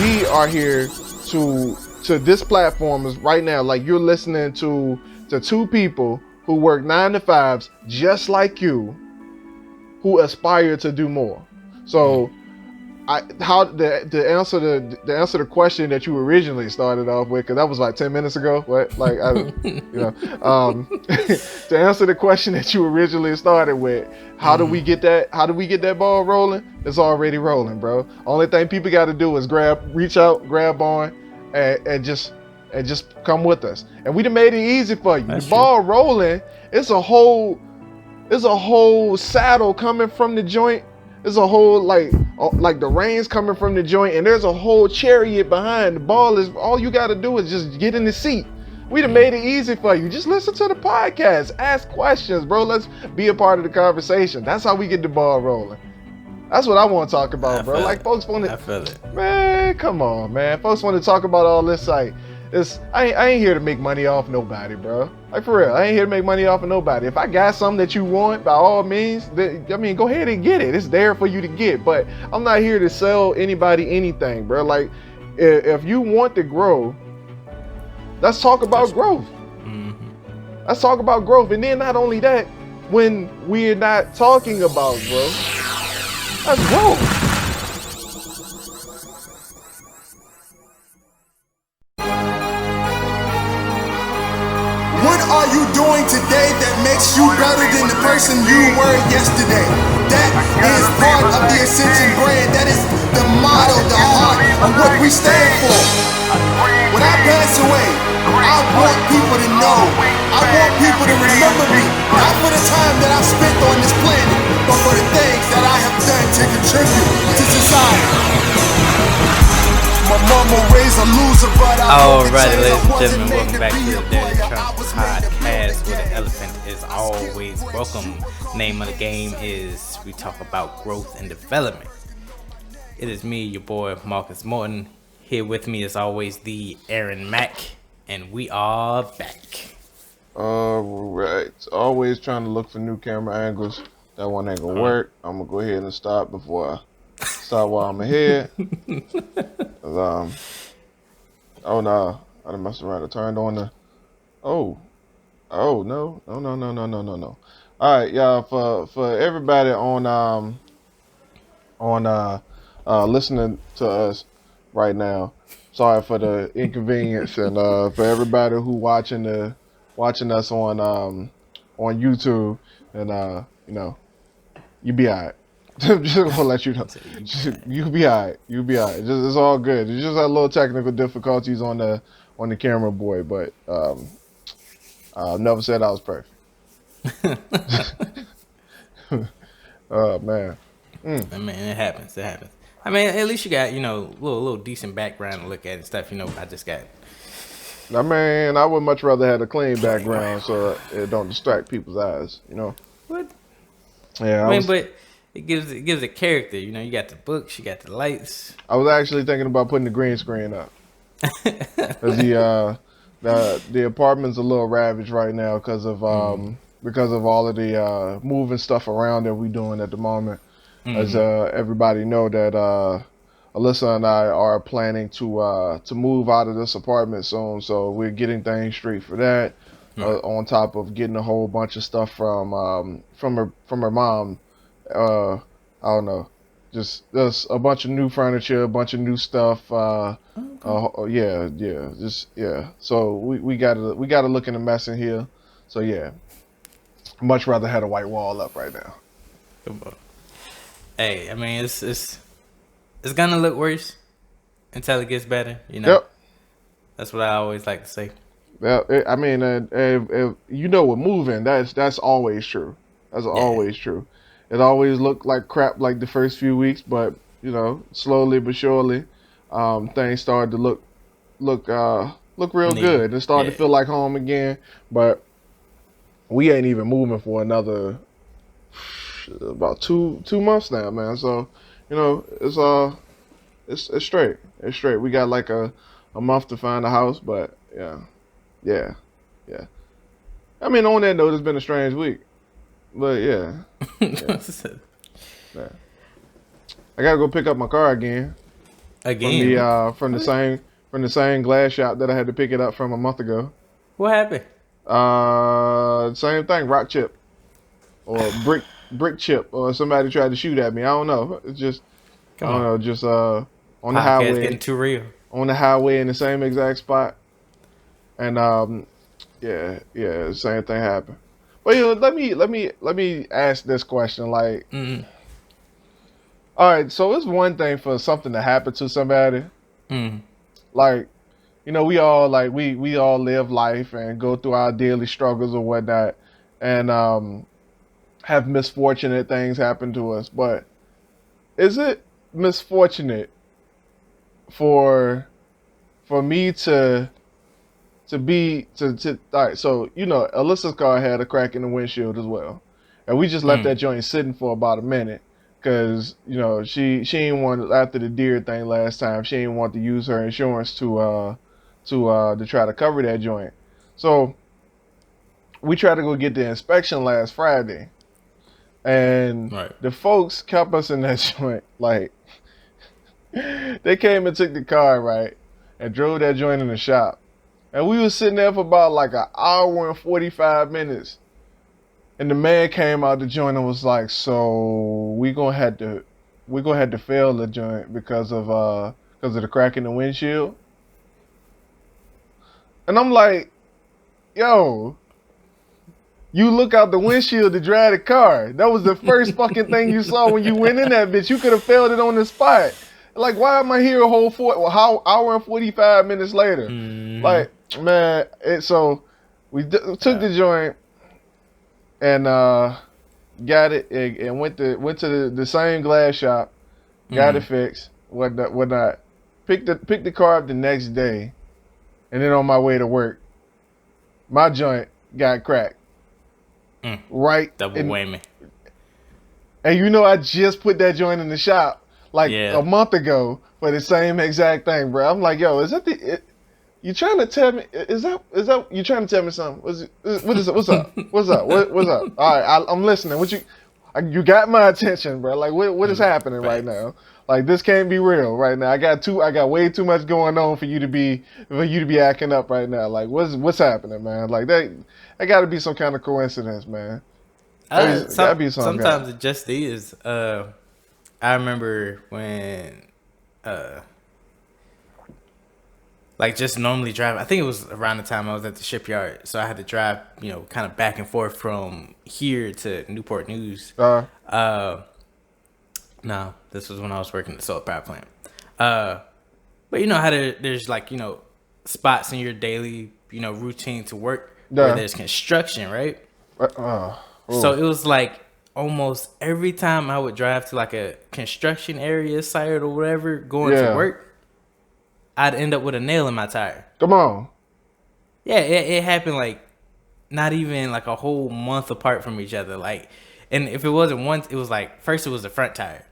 we are here to this platform is right now. Like you're listening to two people who work 9 to 5s just like you, who aspire to do more. So the answer the question that you originally started off with, because that was like 10 minutes ago. What to answer the question that you originally started with, how do we get that ball rolling? It's already rolling, bro. Only thing people got to do is reach out, grab on, and just come with us. And we done made it easy for you. That's the ball rolling. It's a whole saddle coming from the joint. There's a whole like the reins coming from the joint, and there's a whole chariot behind. The ball is all you got to do is just get in the seat. We done made it easy for you. Just listen to the podcast, ask questions, bro. Let's be a part of the conversation. That's how we get the ball rolling. That's what I want to talk about, bro. Like folks want to. I feel it. Man, come on, man. Folks want to talk about all this like. I ain't here to make money off nobody, bro. Like for real, I ain't here to make money off of nobody. If I got something that you want, by all means, go ahead and get it. It's there for you to get. But I'm not here to sell anybody anything, bro. Like if you want to grow, let's talk about growth. Mm-hmm. Let's talk about growth. And then not only that, when we're not talking about growth, let's grow. What are you doing today that makes you better than the person you were yesterday? That is part of the Ascension brand. That is the motto, the heart of what we stand for. When I pass away, I want people to know. I want people to remember me, not for the time that I spent on this planet, but for the things that I have done to contribute to society. My mama raised a loser, but Alright, ladies and gentlemen, welcome back to the Dirty Trump Podcast, where the elephant is always welcome. Name of the game is we talk about growth and development. It is me, your boy Marcus Morton. Here with me, as always, the Aaron Mack, and we are back. Alright, always trying to look for new camera angles. That one ain't gonna work. I'm gonna go ahead and stop before I stop while I'm ahead. Oh no, I done messed around and turned on the. Oh no. All right, y'all. For everybody on listening to us right now. Sorry for the inconvenience, and for everybody who watching us on YouTube, and you be alright. Just want to let you know, you'll be alright. You'll be alright. It's all good. It's just a little technical difficulties on the camera boy, but I never said I was perfect. Oh man. I mean, it happens. I mean, at least you got little decent background to look at and stuff. I just got. I mean, I would much rather have a clean background so it don't distract people's eyes. What? Yeah. But it gives a character. You got the books, you got the lights. I was actually thinking about putting the green screen up. Cause the apartment's a little ravaged right now because of all of the moving stuff around that we're doing at the moment. As everybody know that Alyssa and I are planning to move out of this apartment soon, so we're getting things straight for that. On top of getting a whole bunch of stuff from her mom. I don't know, just a bunch of new furniture, a bunch of new stuff. So we gotta look in the mess in here. So yeah, much rather had a white wall up right now. Come on. Hey, I mean it's gonna look worse until it gets better. Yep. That's what I always like to say. Yeah, I mean, if with moving, that's always true. That's always true. It always looked like crap like the first few weeks, but slowly but surely, things started to look real good. It started to feel like home again. But we ain't even moving for another about two months now, man. So it's straight. It's straight. We got like a month to find a house, but yeah. I mean, on that note, it's been a strange week. But yeah. I gotta go pick up my car again. Again? from the same glass shop that I had to pick it up from a month ago. What happened? Same thing, rock chip or brick chip, or somebody tried to shoot at me. I don't know. It's just I Come don't on. know. Just on the Podcast getting highway, too real. in the same exact spot, and yeah, same thing happened. But let me ask this question. Like, Mm. all right, so it's one thing for something to happen to somebody, Mm. like. We all we all live life and go through our daily struggles or whatnot, and have misfortunate things happen to us. But is it misfortunate for me to all right? So Alyssa's car had a crack in the windshield as well, and we just left that Mm. joint sitting for about a minute because she didn't want, after the deer thing last time, she didn't want to use her insurance to try to cover that joint. So we tried to go get the inspection last Friday, and Right. the folks kept us in that joint. Like, they came and took the car, right, and drove that joint in the shop, and we was sitting there for about like an hour and 45 minutes. And the man came out the joint and was like, "So we gonna have to fail the joint because of the crack in the windshield." And I'm like, "Yo, you look out the windshield to drive the car. That was the first fucking thing you saw when you went in that bitch. You could have failed it on the spot. Like, why am I here a whole hour and 45 minutes later?" Mm. Like, man, so we took the joint and got it and went to the same glass shop, got it fixed, whatnot. Picked the car up the next day, and then on my way to work, my joint got cracked. Right. Double whammy. And I just put that joint in the shop like Yeah. a month ago for the same exact thing, bro. I'm like, yo, is that you trying to tell me? Is that you trying to tell me something? What's up? What's up? What's up? All right, I'm listening. You got my attention, bro. Like, what is happening right now? Like, this can't be real right now. I got way too much going on for you to be acting up right now. Like, what's happening, man? Like, that got to be some kind of coincidence, man. Gotta be something. Sometimes it just is. I remember when, like, just normally driving. I think it was around the time I was at the shipyard, so I had to drive, kind of back and forth from here to Newport News. No, this was when I was working at the solar power plant. But how there's like spots in your daily routine to work where there's construction, right? So it was like almost every time I would drive to like a construction area site or whatever going to work, I'd end up with a nail in my tire. Come on. Yeah, it happened like not even like a whole month apart from each other. Like, and if it wasn't once, it was like first it was the front tire,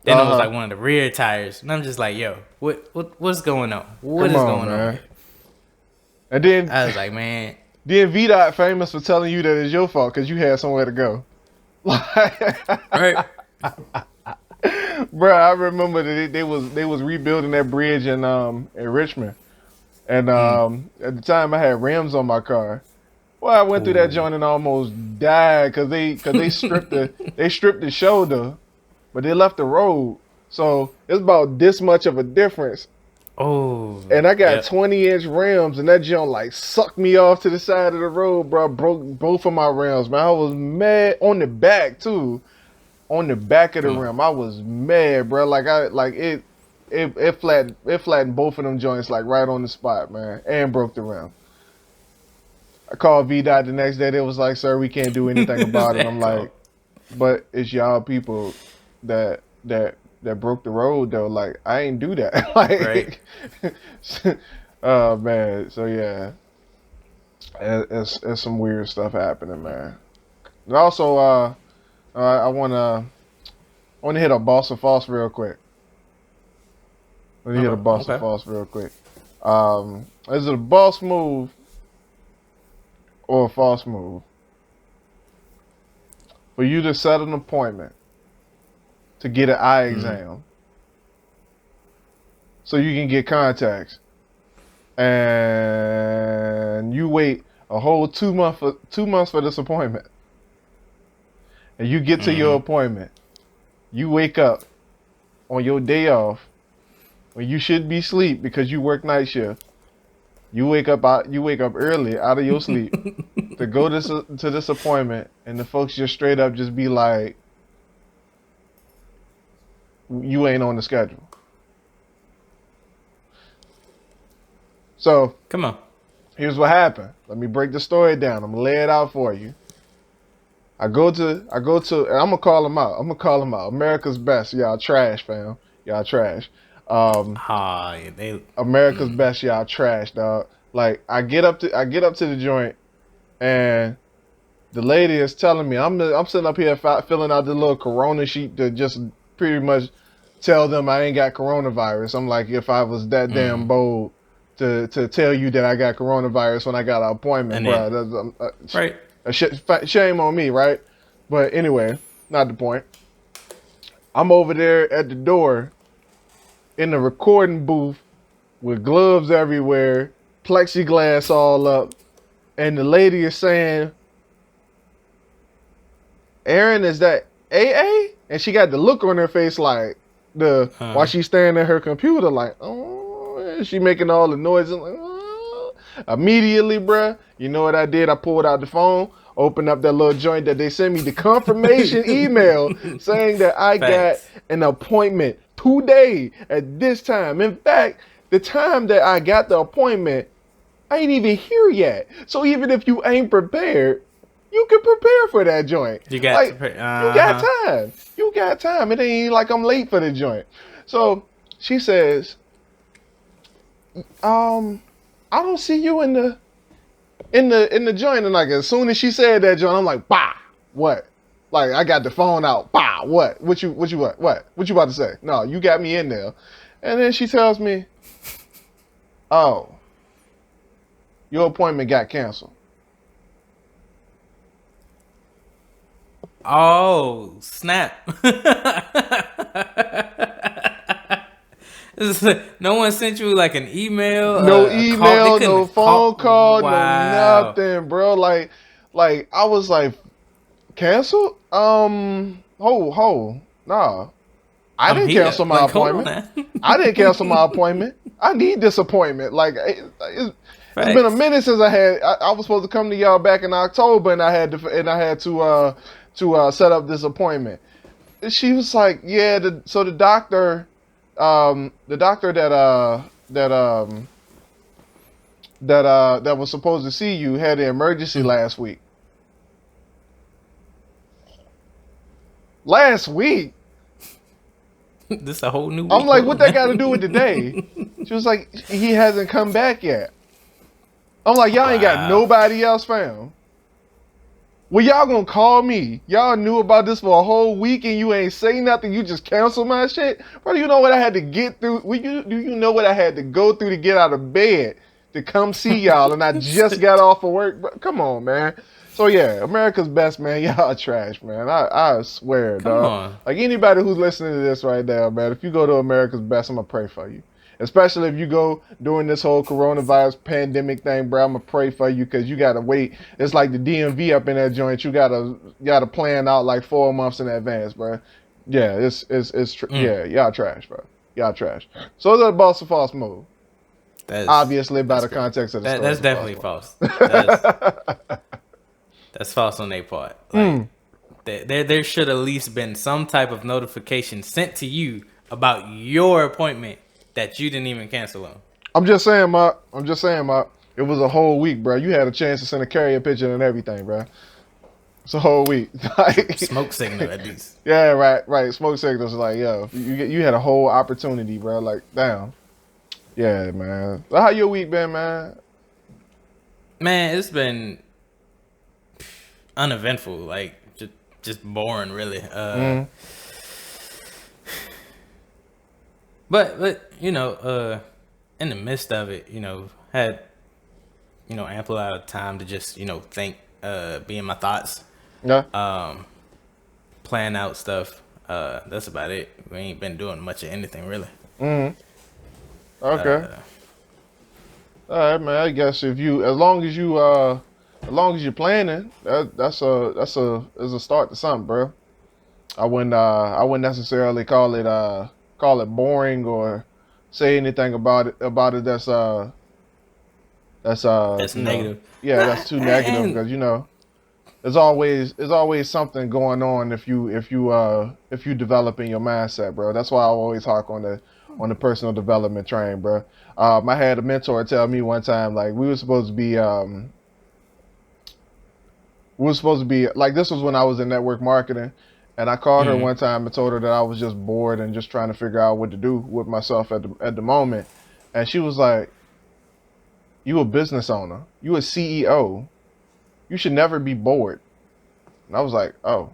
then it was like one of the rear tires, and I'm just like, yo, what's going on? What is going on? And then I was like, man. Then VDOT famous for telling you that it's your fault because you had somewhere to go. Right. Bro, I remember that they was rebuilding that bridge in Richmond, and at the time I had rims on my car. Well, I went through that joint and almost died because they stripped the shoulder, but they left the road, so it's about this much of a difference. Oh, and I got 20-inch rims, and that joint like sucked me off to the side of the road, bro. Broke both of my rims, man. I was mad on the back too. On the back of the rim, I was mad, bro. It flattened both of them joints like right on the spot, man, and broke the rim. I called VDOT the next day. They was like, "Sir, we can't do anything about it." I'm like, "But it's y'all people that broke the road though. Like, I ain't do that." Like, right. Oh man. So yeah, it's some weird stuff happening, man. And also, I wanna hit a Boston False real quick. Let me hit a Boston False real quick. Is it a boss move or a false move for you to set an appointment to get an eye exam so you can get contacts, and you wait a whole 2 months for this appointment, and you get to your appointment. You wake up on your day off when you should be asleep because you work night shift. You wake up early out of your sleep to go to this appointment, and the folks just straight up just be like, you ain't on the schedule. So come on. Here's what happened. Let me break the story down. I'm gonna lay it out for you. I go to, and I'm gonna call them out. America's Best, y'all trash, fam. Y'all trash. America's Best, y'all trash, dog. Like I get up to the joint, and the lady is telling me I'm sitting up here filling out the little corona sheet to just pretty much tell them I ain't got coronavirus. I'm like, if I was that damn bold to tell you that I got coronavirus when I got an appointment, bro. Right. Shame on me, right? But anyway, not the point. I'm over there at the door in the recording booth with gloves everywhere, plexiglass all up, and the lady is saying, Aaron, is that AA? And she got the look on her face like while she's staring at her computer like, oh, she making all the noises like, oh. Immediately, bruh, you know what I did? I pulled out the phone, opened up that little joint that they sent me the confirmation email saying that I got an appointment today at this time. In fact, the time that I got the appointment, I ain't even here yet. So even if you ain't prepared, you can prepare for that joint. You got you got time. You got time. It ain't like I'm late for the joint. So she says, I don't see you in the joint. And like as soon as she said that joint, I'm like, bah, what? Like I got the phone out. Bah, what? What you about to say? No, you got me in there. And then she tells me, oh, your appointment got canceled. Oh, snap. No one sent you like an email? No email, no phone call, wow. no nothing, bro. Like I was like, canceled? Nah. I didn't cancel my appointment. I didn't cancel my appointment. I need this appointment. Like it's been a minute since I was supposed to come to y'all back in October, and I had to set up this appointment. And she was like, yeah, so the doctor that was supposed to see you had an emergency last week. Last week? This is a whole new week. I'm like, what that got to do with today? She was like, he hasn't come back yet. I'm like, y'all ain't got nobody else found. Well, y'all gonna call me. Y'all knew about this for a whole week and you ain't say nothing. You just cancel my shit? Bro, you know what I had to get through? Do you know what I had to go through to get out of bed to come see y'all? And I just got off of work. Bro, come on, man. So, yeah, America's Best, man. Y'all trash, man. I swear, dog. Like, anybody who's listening to this right now, man, if you go to America's Best, I'm gonna pray for you. Especially if you go during this whole coronavirus pandemic thing, bro, I'm gonna pray for you because you gotta wait. It's like the DMV up in that joint. You gotta plan out like 4 months in advance, bro. Yeah, yeah, y'all trash, bro. Y'all trash. So that's a false move. Obviously, by the context of the story. That's definitely false. That's false on their part. Like, there should at least been some type of notification sent to you about your appointment that you didn't even cancel on. I'm just saying, Mark. It was a whole week, bro. You had a chance to send a carrier picture and everything, bro. It's a whole week. Like, smoke signal, at least. Yeah, right. Smoke signals, like, yo, you had a whole opportunity, bro. Like, damn. Yeah, man. So how your week been, man? Man, it's been uneventful. Like, just boring, really. But you know, in the midst of it, you know, had, you know, ample amount of time to just, you know, think, be in my thoughts. Yeah. Plan out stuff. That's about it. We ain't been doing much of anything really. Okay. All right, man. I guess if you, as long as you're planning, that's a start to something, bro. I wouldn't necessarily call it boring or say anything about it that's That's you know, negative. yeah, Nah, that's too negative and because you know there's always something going on if you developing your mindset, bro. That's why I always talk on the personal development train, bro. I had a mentor tell me one time like we were supposed to be like this was when I was in network marketing, and I called her one time and told her that I was just bored and just trying to figure out what to do with myself at the moment, and she was like, "You a business owner, you a CEO, you should never be bored." And I was like, "Oh."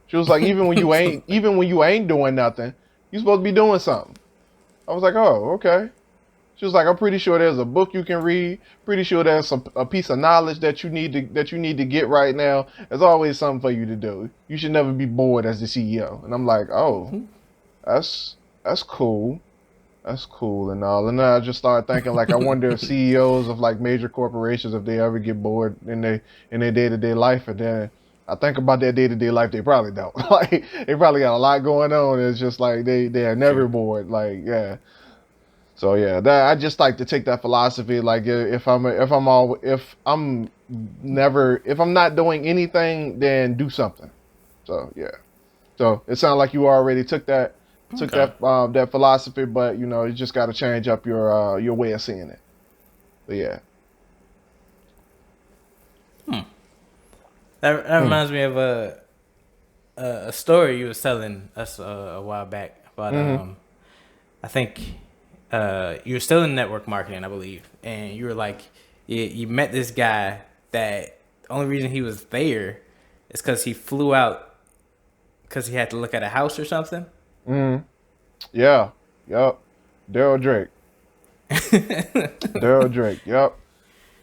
She was like, even when you ain't doing nothing, you supposed to be doing something." I was like, "Oh, okay." She was like, "I'm pretty sure there's a book you can read. Pretty sure there's a piece of knowledge that you need to get right now. There's always something for you to do. You should never be bored as the CEO." And I'm like, "Oh, that's cool. That's cool and all." And then I just started thinking, like, I wonder if CEOs of like major corporations, if they ever get bored in their day to day life. And then I think about their day to day life, they probably don't. Like, they probably got a lot going on. It's just like they are never true. bored. Like, yeah. So yeah, that I just like to take that philosophy. Like, if I'm not doing anything, then do something. So yeah. So it sounds like you already Okay. that philosophy, but you know you just got to change up your way of seeing it. But yeah. That Hmm. reminds me of a story you was telling us a while back about Hmm. I think you were still in network marketing, I believe, and you were like you met this guy that the only reason he was there is because he flew out because he had to look at a house or something. Hmm. Yeah. Yep. Daryl Drake. Daryl Drake. Yep.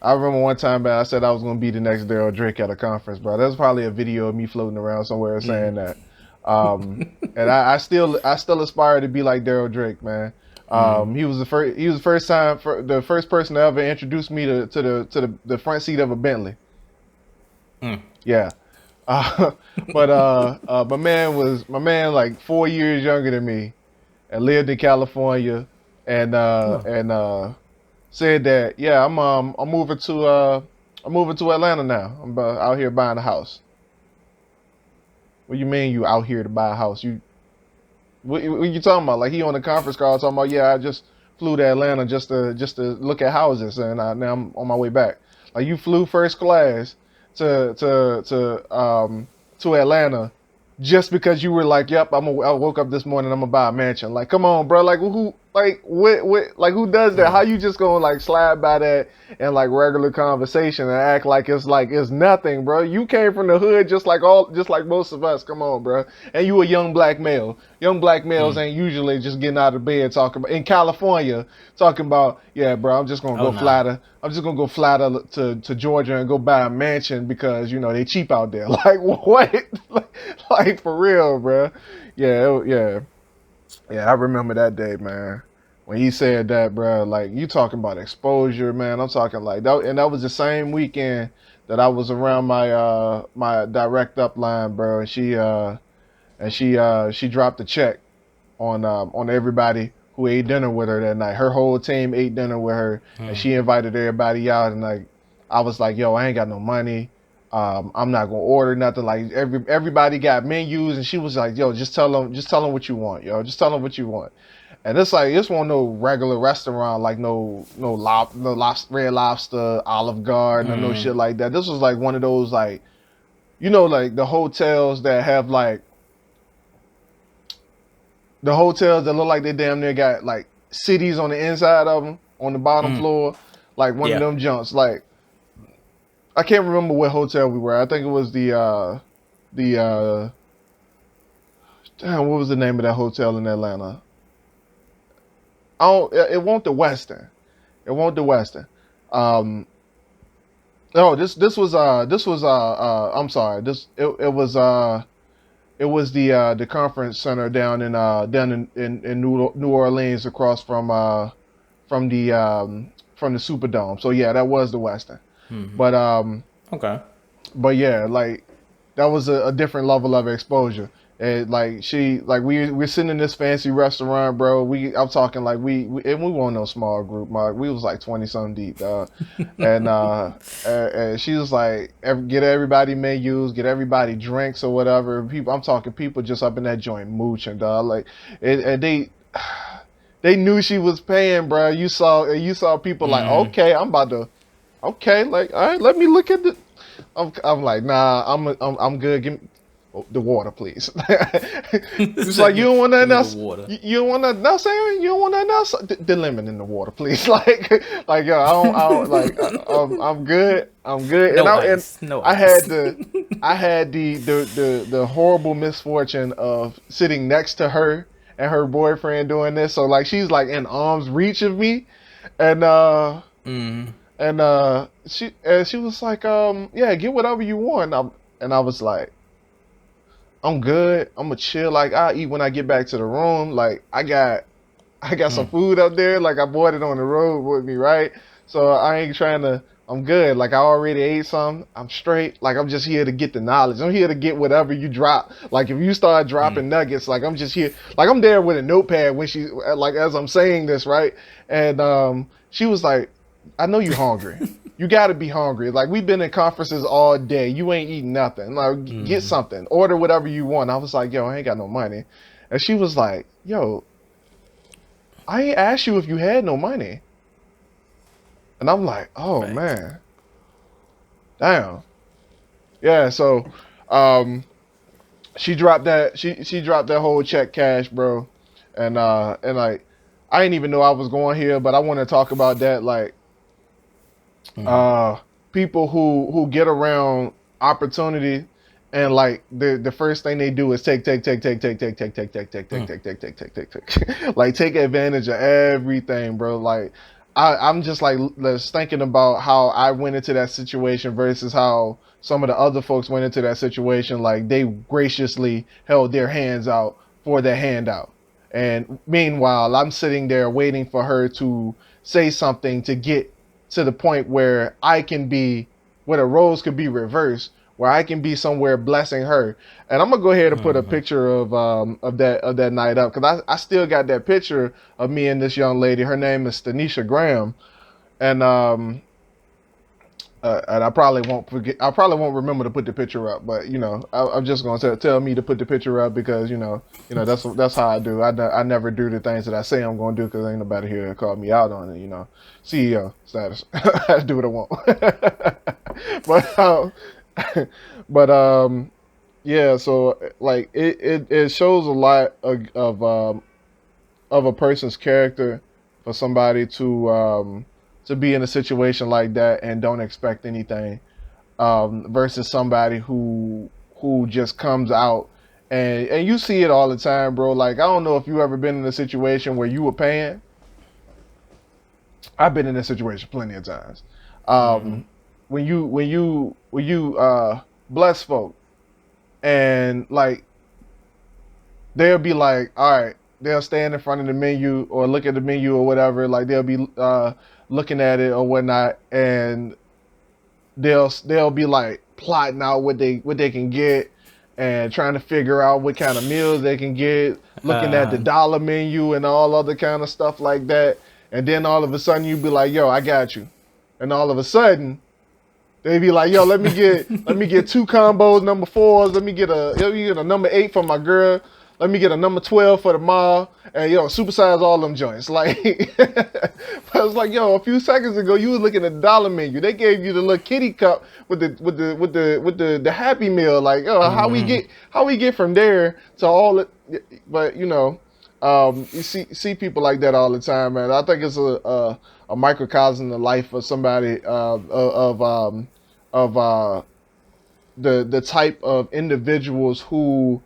I remember one time, man, I said I was gonna be the next Daryl Drake at a conference, bro. There's probably a video of me floating around somewhere saying that. And I still aspire to be like Daryl Drake, man. He was the first person to ever introduce me to the front seat of a Bentley. Yeah. Uh, but my man like 4 years younger than me and lived in California Oh. and said that yeah I'm moving to Atlanta now. I'm out here buying a house. What do you mean you out here to buy a house? What you talking about? Like he on a conference call talking about yeah I just flew to Atlanta just to look at houses and now I'm on my way back. Like you flew first class to to to um to Atlanta just because you were like yep I woke up this morning I'm gonna buy a mansion. Like come on bro, like who like what like who does that? How you just gonna like slide by that in like regular conversation and act like it's nothing, bro? You came from the hood just like most of us. Come on, bro. And you a young black male. Young black males ain't usually just getting out of bed talking about in California talking about yeah, bro. Oh no. I'm just gonna go fly to Georgia and go buy a mansion because you know they cheap out there. Like what? Like for real, bro. Yeah. Yeah, I remember that day, man. When he said that, bro, like you talking about exposure, man. I'm talking like that, and that was the same weekend that I was around my direct upline, bro. And she dropped a check on everybody who ate dinner with her that night. Her whole team ate dinner with her, and she invited everybody out. And like, I was like, yo, I ain't got no money. I'm not gonna order nothing. Like everybody got menus, and she was like, yo, just tell them what you want, yo, just tell them what you want. And it's like this wasn't no regular restaurant, like no lobster, Red Lobster, Olive Garden, or no shit like that. This was like one of those like like the hotels that have like the hotels that look like they damn near got like cities on the inside of them on the bottom floor, like one of Yeah. them junks. Like I can't remember what hotel we were at. I think it was the damn, what was the name of that hotel in Atlanta? Oh, it won't the Westin. It won't the Westin. Um, no, this was I'm sorry. It was the conference center down in New Orleans across from the Superdome. So yeah, that was the Western. But Okay. but yeah, like that was a different level of exposure. And like we're sitting in this fancy restaurant, bro. I'm talking like and we weren't no small group, Mark. We was like 20 something deep, dog. And she was like, get everybody menus, get everybody drinks or whatever. I'm talking people just up in that joint mooching, dog. Like, and they knew she was paying, bro. You saw people like, okay, okay, like, all right, let me look at the. I'm like, nah, I'm good. Give me the water, please. It's like you don't want nothing else. You don't want nothing else. You don't want nothing else. The lemon in the water, please. Like yo, I don't like. I'm good. I'm good. No and ice. No I ice. I had the horrible misfortune of sitting next to her and her boyfriend doing this. So like she's like in arm's reach of me, and she was like, yeah, get whatever you want. And I was like, I'm good. I'm gonna chill. Like I'll eat when I get back to the room. Like I got some food up there. Like I bought it on the road with me, right? So I ain't trying to. I'm good. Like I already ate some. I'm straight. Like I'm just here to get the knowledge. I'm here to get whatever you drop. Like if you start dropping nuggets, like I'm just here. Like I'm there with a notepad when she like as I'm saying this, right? And she was like, I know you hungry. You gotta be hungry. Like we've been in conferences all day. You ain't eating nothing. Like get something. Order whatever you want. I was like, yo, I ain't got no money. And she was like, yo, I ain't asked you if you had no money. And I'm like, oh man. Damn. Yeah, so she dropped that whole check cash, bro. And like I didn't even know I was going here, but I want to talk about that. Like people who get around opportunity and like the first thing they do is take like take advantage of everything, bro. Like I'm just like thinking about how I went into that situation versus how some of the other folks went into that situation. Like they graciously held their hands out for their handout, and meanwhile I'm sitting there waiting for her to say something to get to the point where I can be, where the roles could be reversed, where I can be somewhere blessing her. And I'm gonna go ahead and put a picture of that night up, because I still got that picture of me and this young lady. Her name is Stanisha Graham, and I probably won't forget. I probably won't remember to put the picture up, but I'm just gonna tell me to put the picture up because that's how I do. I never do the things that I say I'm gonna do because ain't nobody here to call me out on it. CEO status. I do what I want. but yeah. So like it shows a lot of a person's character for somebody to be in a situation like that and don't expect anything, versus somebody who just comes out and you see it all the time, bro. Like I don't know if you ever been in a situation where you were paying. I've been in this situation plenty of times. When you bless folk and like they'll be like, all right, they'll stand in front of the menu or look at the menu or whatever. Like they'll be looking at it or whatnot, and they'll be like plotting out what they can get and trying to figure out what kind of meals they can get, looking at the dollar menu and all other kind of stuff like that. And then all of a sudden you be like, yo, I got you. And all of a sudden they be like, yo, let me get 2 combos, number 4s. Let me get a number 8 for my girl. Let me get a number 12 for the mall. And supersize all them joints. Like, I was like, yo, a few seconds ago you was looking at the dollar menu. They gave you the little kitty cup with the Happy Meal. Like, how we get from there to all it. But you see people like that all the time, man. I think it's a microcosm of life of somebody of the type of individuals who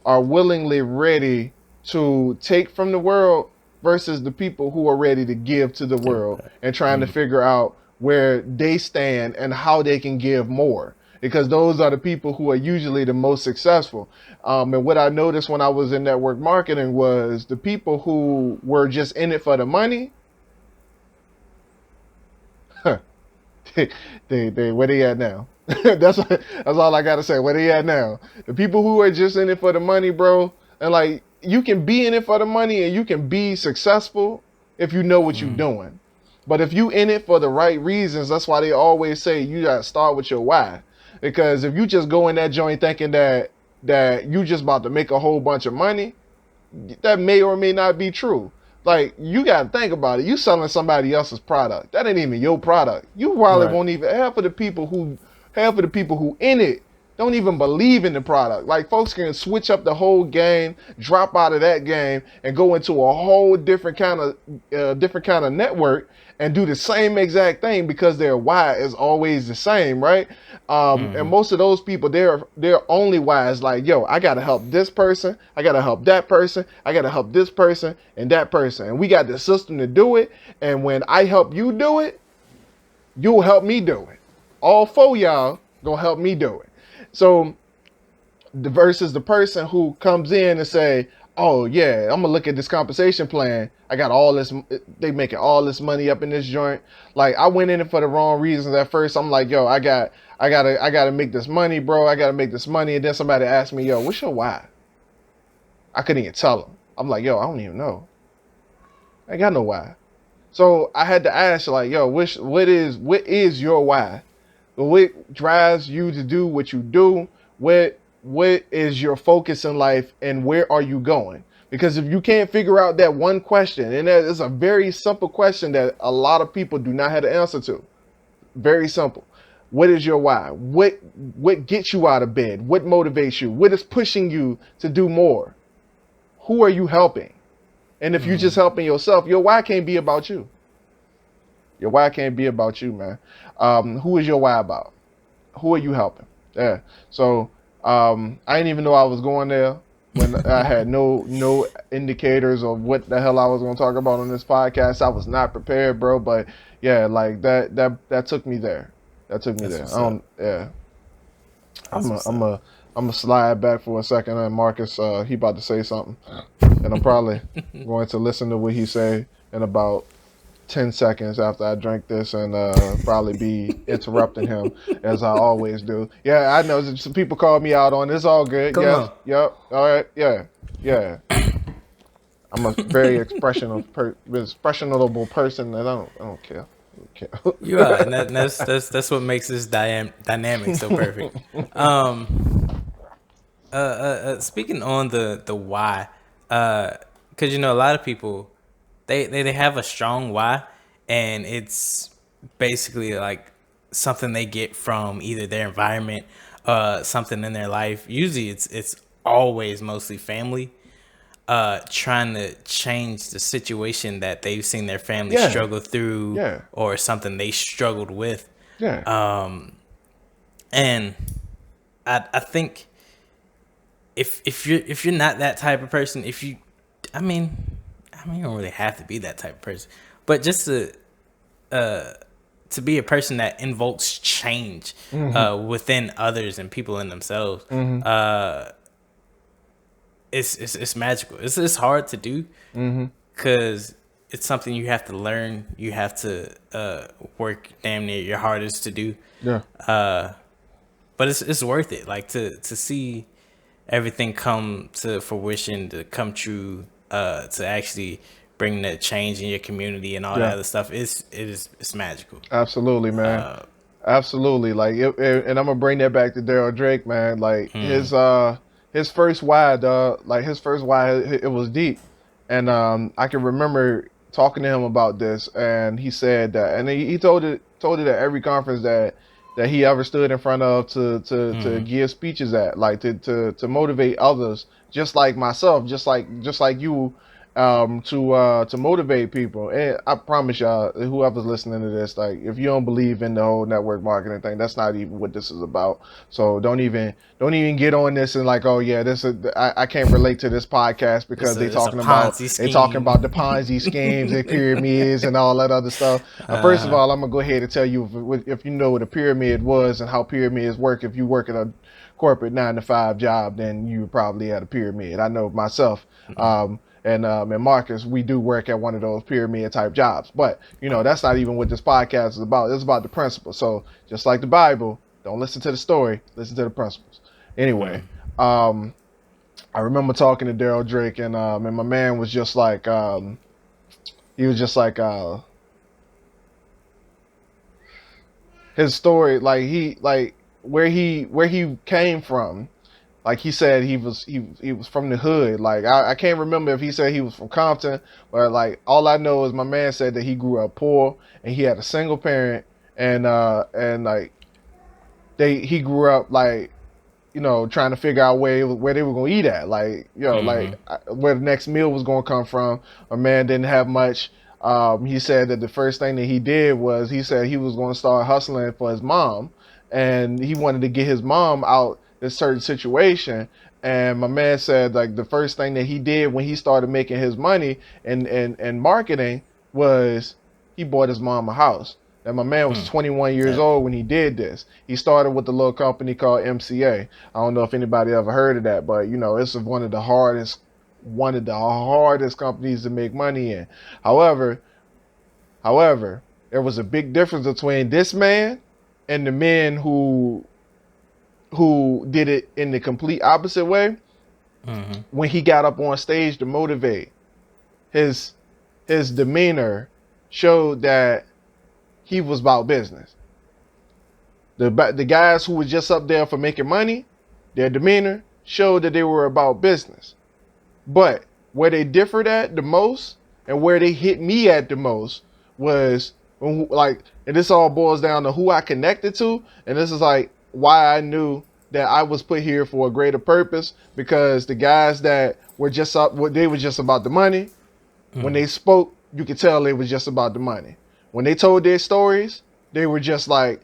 are willingly ready to take from the world versus the people who are ready to give to the world and trying to figure out where they stand and how they can give more. because those are the people who are usually the most successful. And what I noticed when I was in network marketing was the people who were just in it for the money. They where they at now? That's all I gotta say. Where they at now? The people who are just in it for the money, bro, and like you can be in it for the money and you can be successful if you know what you're doing. But if you in it for the right reasons, that's why they always say you gotta start with your why. Because if you just go in that joint thinking that you just about to make a whole bunch of money, that may or may not be true. Like, you gotta think about it. You selling somebody else's product. That ain't even your product. You probably Right. won't even half of the people who in it don't even believe in the product. Like, folks can switch up the whole game, drop out of that game, and go into a whole different kind of network and do the same exact thing because their why is always the same, right? And most of those people, their only why is like, yo, I gotta help this person, I gotta help that person, I gotta help this person and that person, and we got the system to do it. And when I help you do it, you'll help me do it. All four y'all gonna help me do it. So versus the person who comes in and say, oh yeah, I'm gonna look at this compensation plan. I got all this, they making all this money up in this joint. Like, I went in it for the wrong reasons at first. I'm like, yo, I gotta make this money, bro. I gotta make this money. And then somebody asked me, yo, what's your why? I couldn't even tell them. I'm like, yo, I don't even know. I ain't got no why. So I had to ask, like, yo, what is your why? What drives you to do what you do? What is your focus in life, and where are you going? Because if you can't figure out that one question, and that is a very simple question that a lot of people do not have the answer to. Very simple. What is your why? What gets you out of bed? What motivates you? What is pushing you to do more? Who are you helping? And if you're just helping yourself, your why can't be about you. Your why can't be about you, man. Who is your why about? Who are you helping? Yeah. So I didn't even know I was going there when I had no indicators of what the hell I was going to talk about on this podcast. I was not prepared, bro. But yeah, like that took me there. That took me That's there. Yeah. I'm gonna slide back for a second, and Marcus, he about to say something, and I'm probably going to listen to what he say in about 10 seconds after I drink this, and probably be interrupting him as I always do. Yeah, I know some people called me out on it. It's all good. Come on. Yep. All right. Yeah. I'm a very expressionable person, and I don't care. You are, and that's what makes this dynamic so perfect. Speaking on the why, because a lot of people they have a strong why, and it's basically like something they get from either their environment, something in their life. Usually, it's always mostly family. Trying to change the situation that they've seen their family struggle through, or something they struggled with. And I think if you're not that type of person, I mean, you don't really have to be that type of person, but just to be a person that invokes change within others and people in themselves. It's magical. It's hard to do because it's something you have to learn. You have to work damn near your hardest to do. But it's worth it. Like to see everything come to fruition, to come true, to actually bring that change in your community and all that other stuff. It's magical. Absolutely, man. Absolutely. Like, and I'm gonna bring that back to Daryl Drake, man. Like his first why, dog. Like his first why, it was deep, and I can remember talking to him about this, and he said that, and he told it at every conference that he ever stood in front of to give speeches at, like to motivate others, just like myself, just like you to motivate people. And I promise y'all, whoever's listening to this, like if you don't believe in the whole network marketing thing, that's not even what this is about. So don't even get on this and like, oh yeah, I can't relate to this podcast because It's a Ponzi they talking scheme. about the Ponzi schemes, the pyramids, and all that other stuff. First of all, I'm gonna go ahead and tell you if you know what a pyramid was and how pyramids work. If you work at a corporate 9 to 5 job, then you probably at a pyramid. I know myself. And Marcus, we do work at one of those pyramid type jobs. But, that's not even what this podcast is about. It's about the principle. So just like the Bible, don't listen to the story, listen to the principles. Anyway, I remember talking to Daryl Drake, and my man was just like, he was just like, his story, like where he came from. Like he said, he was from the hood. Like I can't remember if he said he was from Compton, but like all I know is my man said that he grew up poor and he had a single parent, and like he grew up like trying to figure out where they were gonna eat at, like where the next meal was gonna come from. My man didn't have much. He said that the first thing that he did was he said he was gonna start hustling for his mom, and he wanted to get his mom out this certain situation. And my man said like the first thing that he did when he started making his money and marketing was he bought his mom a house. And my man was 21 years old when he did this. He started with a little company called MCA. I don't know if anybody ever heard of that, but it's one of the hardest companies to make money in. However, there was a big difference between this man and the men who did it in the complete opposite way. When he got up on stage to motivate, his demeanor showed that he was about business. The guys who were just up there for making money, their demeanor showed that they were about business. But where they differed at the most and where they hit me at the most was when, like, and this all boils down to who I connected to, and this is like why I knew that I was put here for a greater purpose, because the guys that were just up, they were just about the money. When they spoke, you could tell it was just about the money. When they told their stories, they were just like,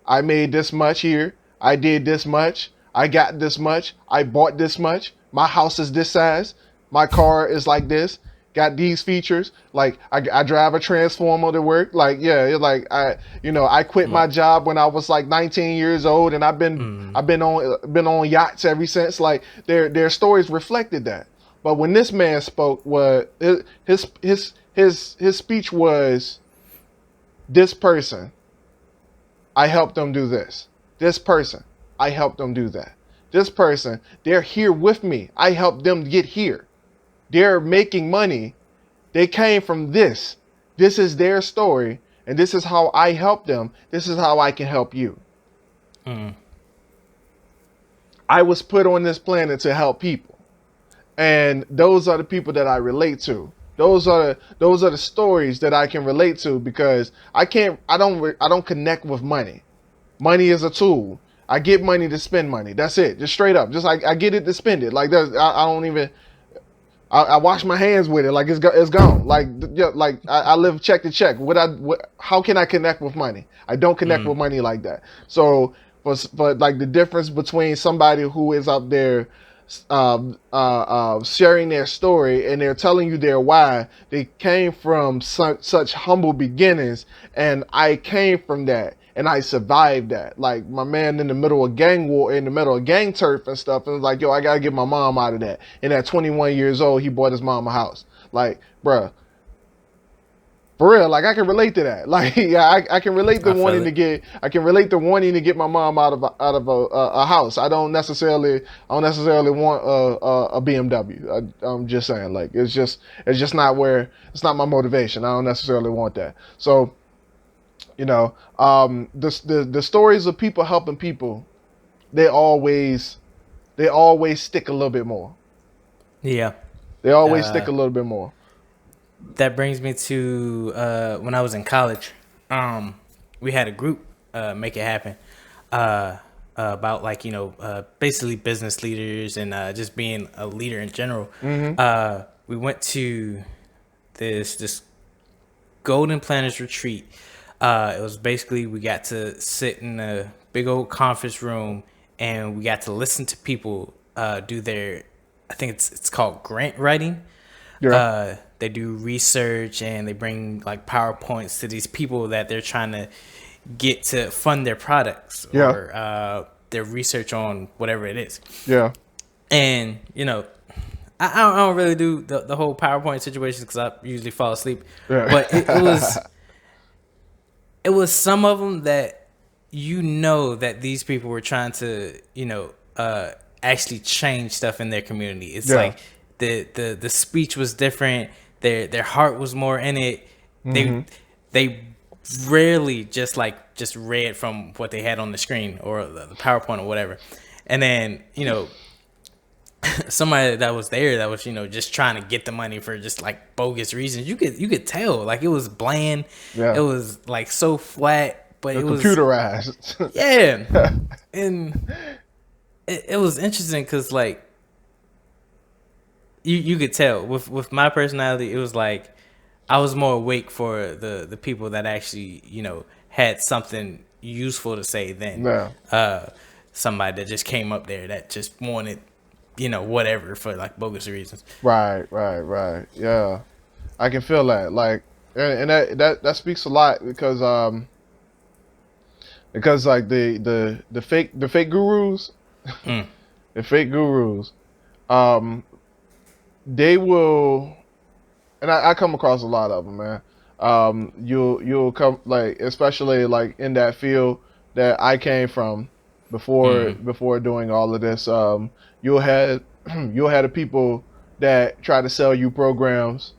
I made this much here. I did this much. I got this much. I bought this much. My house is this size. My car is like this. Got these features. Like I drive a transformer to work. Like, yeah, like I quit my job when I was like 19 years old, and I've been on yachts ever since. Like their stories reflected that. But when this man spoke, his speech was, this person, I helped them do this. This person, I helped them do that. This person, they're here with me. I helped them get here. They're making money. They came from this. This is their story, and this is how I help them. This is how I can help you. I was put on this planet to help people, and those are the people that I relate to. Those are the stories that I can relate to, because I don't connect with money. Money is a tool. I get money to spend money. That's it. Just straight up. Just like I get it to spend it. Like I don't even. I wash my hands with it. Like it's gone. Like I live check to check. How can I connect with money? I don't connect with money like that. So, but like the difference between somebody who is up there sharing their story, and they're telling you their why. They came from such humble beginnings, and I came from that, and I survived that. Like my man in the middle of gang war, in the middle of gang turf and stuff, and was like, yo, I gotta get my mom out of that. And at 21 years old, he bought his mom a house. Like, bruh, for real, like I can relate to that. Like, yeah, I can relate to wanting to get my mom out of a house. I don't necessarily want a BMW. I'm just saying, like it's just not my motivation. I don't necessarily want that. So, the stories of people helping people, they always stick a little bit more. Yeah, they always stick a little bit more. That brings me to when I was in college. We had a group, Make It Happen, about basically business leaders and just being a leader in general. we went to this Golden Planners retreat. It was basically, we got to sit in a big old conference room and we got to listen to people do their, I think it's called grant writing. Yeah. They do research and they bring like PowerPoints to these people that they're trying to get to fund their products Yeah. or their research on whatever it is. Yeah. And, you know, I don't really do the whole PowerPoint situation because I usually fall asleep. Yeah. But it was some of them that, you know, that these people were trying to, you know, actually change stuff in their community. It's like the speech was different. Their heart was more in it. They rarely just read from what they had on the screen or the PowerPoint or whatever. And then, you know, somebody that was there that was, you know, just trying to get the money for just like bogus reasons. You could tell, like, it was bland. Yeah. It was like so flat, but it was computerized. Yeah. And it was interesting because, like, you could tell with my personality, it was like I was more awake for the people that actually, you know, had something useful to say than somebody that just came up there that just wanted, you know, whatever for like bogus reasons. Right. Yeah, I can feel that. Like, and that speaks a lot because like the fake gurus, the fake gurus, they will, and I come across a lot of them, man. You'll come, like, especially like in that field that I came from before doing all of this. You'll have the people that try to sell you programs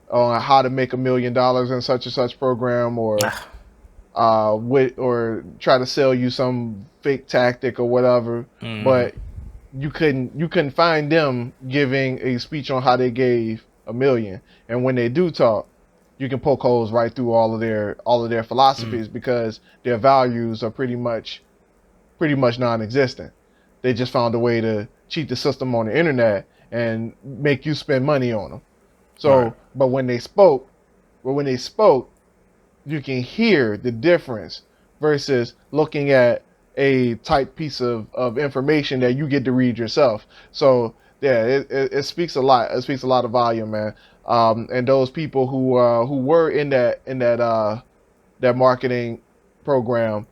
on how to make $1 million in such and such program, or or try to sell you some fake tactic or whatever. But you couldn't find them giving a speech on how they gave $1 million. And when they do talk, you can poke holes right through all of their philosophies because their values are pretty much non-existent. They just found a way to cheat the system on the internet and make you spend money on them. So, but when they spoke, you can hear the difference versus looking at a typed piece of information that you get to read yourself. So yeah, it speaks a lot. It speaks a lot of volume, man. And those people who were in that marketing program,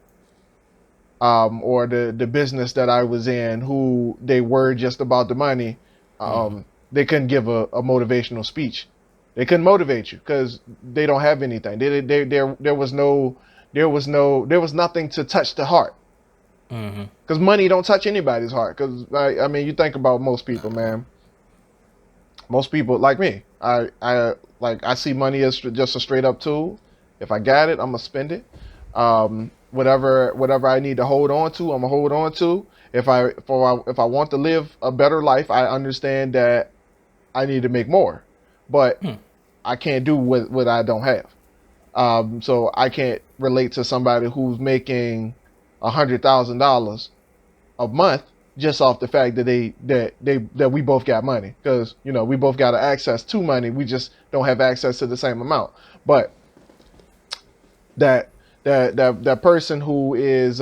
or the business that I was in, who they were just about the money, they couldn't give a motivational speech. They couldn't motivate you because they don't have anything. There was nothing to touch the heart. Because money don't touch anybody's heart. Because I mean, you think about most people, man. Most people like me. I see money as just a straight up tool. If I got it, I'm gonna spend it. Whatever I need to hold on to, I'm gonna hold on to. If I want to live a better life, I understand that I need to make more, but I can't do what I don't have. So I can't relate to somebody who's making $100,000 a month just off the fact that we both got money, because you know we both got access to money. We just don't have access to the same amount. But that person who is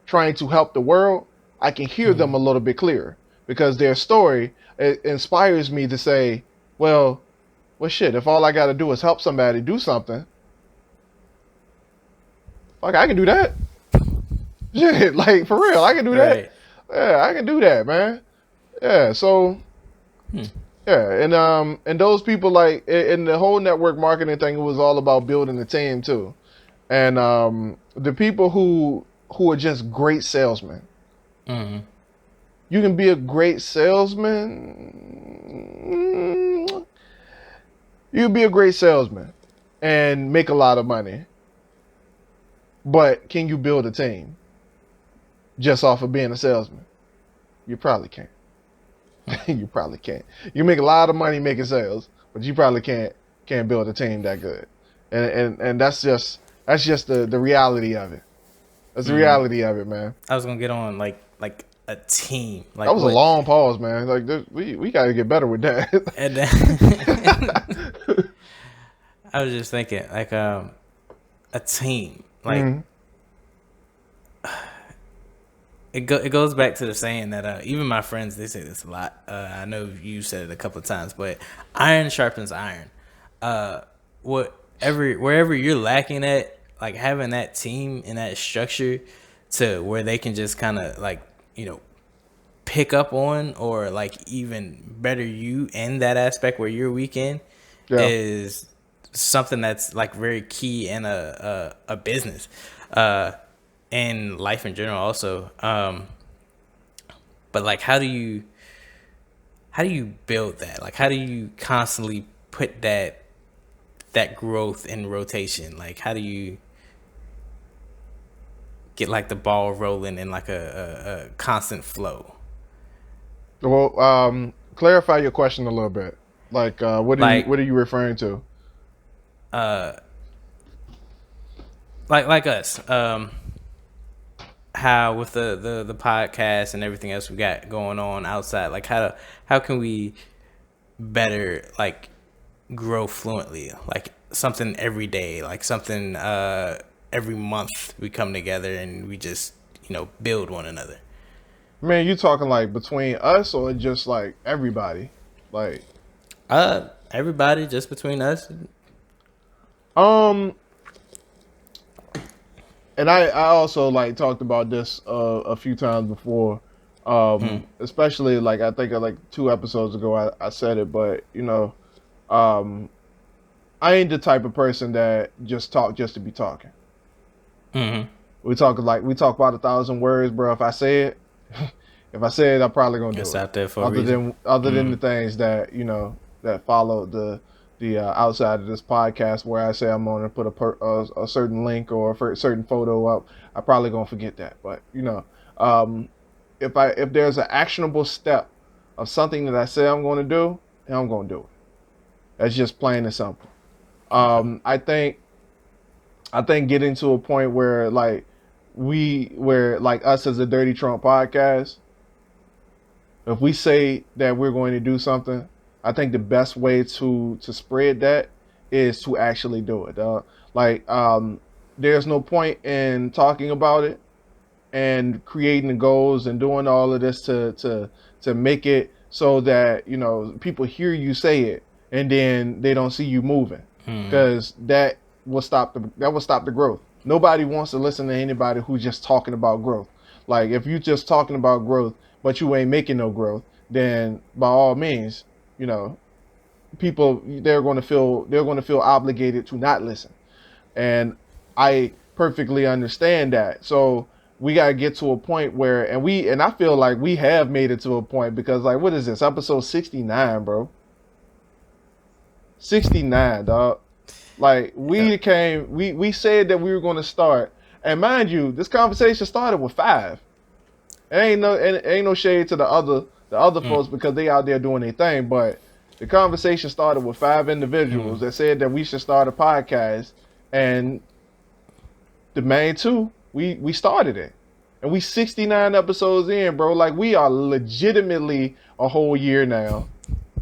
trying to help the world, I can hear them a little bit clearer because their story, it inspires me to say, well shit, if all I got to do is help somebody do something, like I can do that. Shit, like for real, I can do that. Yeah, I can do that, man. Yeah, so yeah, and those people, like in the whole network marketing thing, it was all about building a team too. And the people who are just great salesmen. You can be a great salesman. You can be a great salesman and make a lot of money. But can you build a team just off of being a salesman? You probably can't. You probably can't. You make a lot of money making sales, but you probably can't build a team that good. And that's just the reality of it. That's the reality of it, man. I was gonna get on like a team? That Like was a what? long pause, man. Like we got to get better with that. And then I was just thinking, like, a team. Like Mm, it goes back to the saying that even my friends, they say this a lot. I know you said it a couple of times, but iron sharpens iron. Wherever you're lacking at, like having that team and that structure to where they can just kind of like, pick up on, or like even better you in that aspect where you're weak in, yeah. is something that's like very key in a business, and life in general also. But like, how do you build that? Like, how do you constantly put that growth in rotation? Like, how do you get like the ball rolling in like a constant flow? Well, clarify your question a little bit. Like, Like, what are you referring to? uh, like us. How with the podcast and everything else we got going on outside, like how can we better like grow fluently, like something every day, like something every month we come together and we just build one another. Man, you talking like between us or just like everybody? Like, Everybody, just between us. um, and I also like talked about this a few times before. Especially like I think like 2 episodes ago I said it, but um, I ain't the type of person that just talk just to be talking. Mm-hmm. We talk about 1,000 words, bro. If I say it, I'm probably gonna It's do it. out there for a reason. Other than the things that that follow the outside of this podcast, where I say I'm gonna put a certain link or a certain photo up, I probably gonna forget that. But um, if there's an actionable step of something that I say I'm gonna do, then I'm gonna do it. That's just plain and simple. Okay. I think getting to a point where where like us as a Dirty Trump podcast, if we say that we're going to do something, I think the best way to spread that is to actually do it. Like there's no point in talking about it and creating the goals and doing all of this to make it so that people hear you say it and then they don't see you moving, because that will stop the growth. Nobody wants to listen to anybody who's just talking about growth. Like if you just talking about growth but you ain't making no growth, then by all means, you know people, they're going to feel obligated to not listen. And I perfectly understand that. So we got to get to a point where, and I feel like we have made it to a point, because like, what is this, episode 69, bro? 69, dog. Like Yeah. we said that we were going to start, and mind you, this conversation started with 5. It ain't no shade to the other folks, because they out there doing their thing, but the conversation started with 5 individuals that said that we should start a podcast, and the main two, we started it, and we 69 episodes in, bro. Like we are legitimately a whole year now,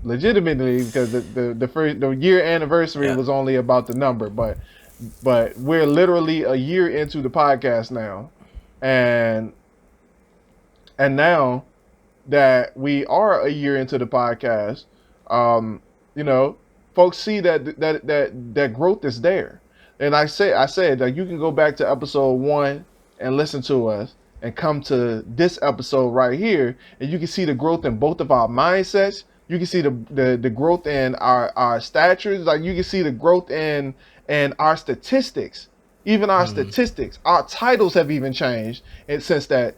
legitimately, because the year anniversary Yeah. was only about the number, but we're literally a year into the podcast now, and now that we are a year into the podcast, um, you know, folks see that growth is there. And I said that you can go back to episode 1 and listen to us, and come to this episode right here, and you can see the growth in both of our mindsets. You can see the growth in our statures. Like you can see the growth in our statistics. Even our statistics, our titles have even changed, and since that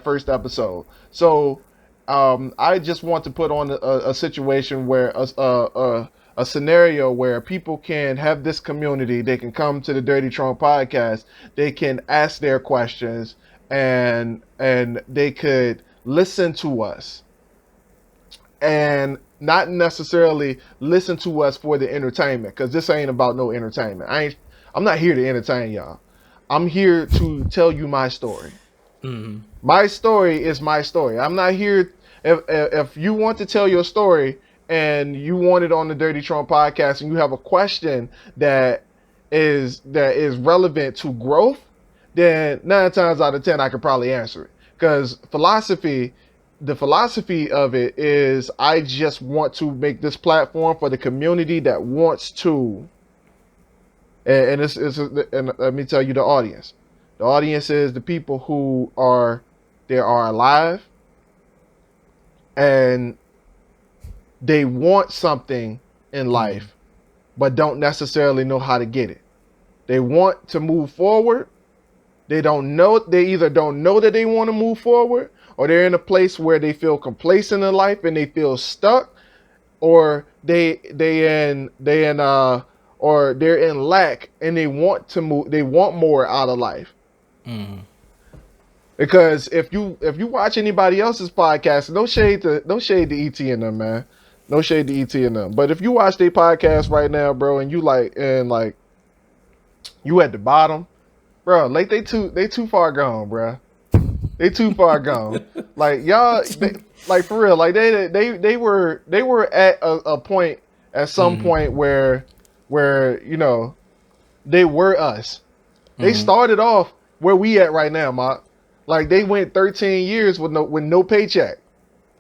first episode. So I just want to put on a situation where a scenario where people can have this community. They can come to the Dirty Trump podcast. They can ask their questions, and they could listen to us, and not necessarily listen to us for the entertainment, because this ain't about no entertainment. I'm not here to entertain y'all. I'm here to tell you my story. My story is my story. I'm not here. If you want to tell your story and you want it on the Dirty Trump podcast, and you have a question that is relevant to growth, then 9 times out of 10 I could probably answer it. Because the philosophy of it is, I just want to make this platform for the community that wants to. And and let me tell you the audience. The audience is the people who are alive, and they want something in life, but don't necessarily know how to get it. They want to move forward. They either don't know that they want to move forward, or they're in a place where they feel complacent in life and they feel stuck, or they're in lack and they want to move. They want more out of life. Because if you watch anybody else's podcast, no shade to ET and them, man. No shade to ET and them. But if you watch their podcast right now, bro, and you you at the bottom, bro, like they too far gone, bro. They too far gone. Like y'all, like for real, like they were at a point at some point where you know they were us. They started off where we at right now, Mark. Like they went 13 years with no paycheck.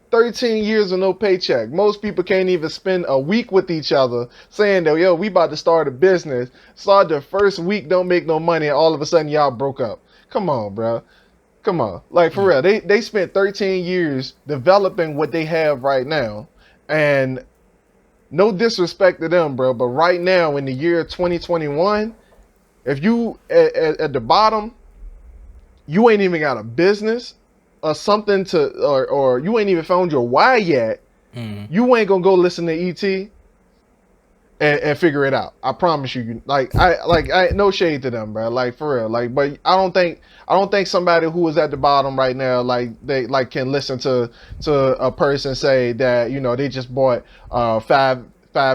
13 years with no paycheck. Most people can't even spend a week with each other saying that, yo, we about to start a business. Start the first week, don't make no money, and all of a sudden y'all broke up. Come on, bro. Come on. Like for real. They spent 13 years developing what they have right now. And no disrespect to them, bro, but right now in the year 2021, if you at the bottom, you ain't even got a business or something or you ain't even found your why yet, you ain't gonna go listen to ET and figure it out. I promise you. I no shade to them, bro. Like for real. Like, but I don't think somebody who is at the bottom right now, like they can listen to a person say that, you know, they just bought 5,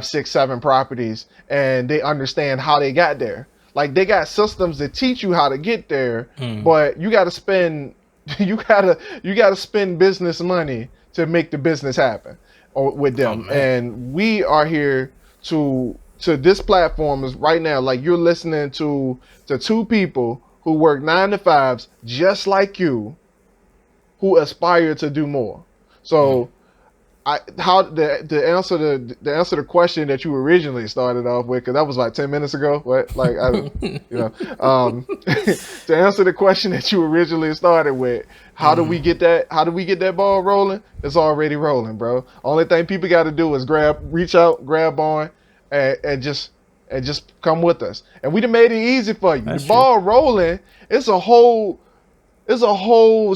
6, 7 properties and they understand how they got there. Like they got systems that teach you how to get there, but you got to spend business money to make the business happen with them. And we are here to this platform is right now. Like you're listening to 2 people who work 9 to 5s just like you, who aspire to do more. So the answer the question that you originally started off with, because that was like 10 minutes ago. What, like, to answer the question that you originally started with, how do we get that ball rolling? It's already rolling, bro. Only thing people got to do is reach out, grab on, and just come with us. And we done made it easy for you. The ball rolling. It's a whole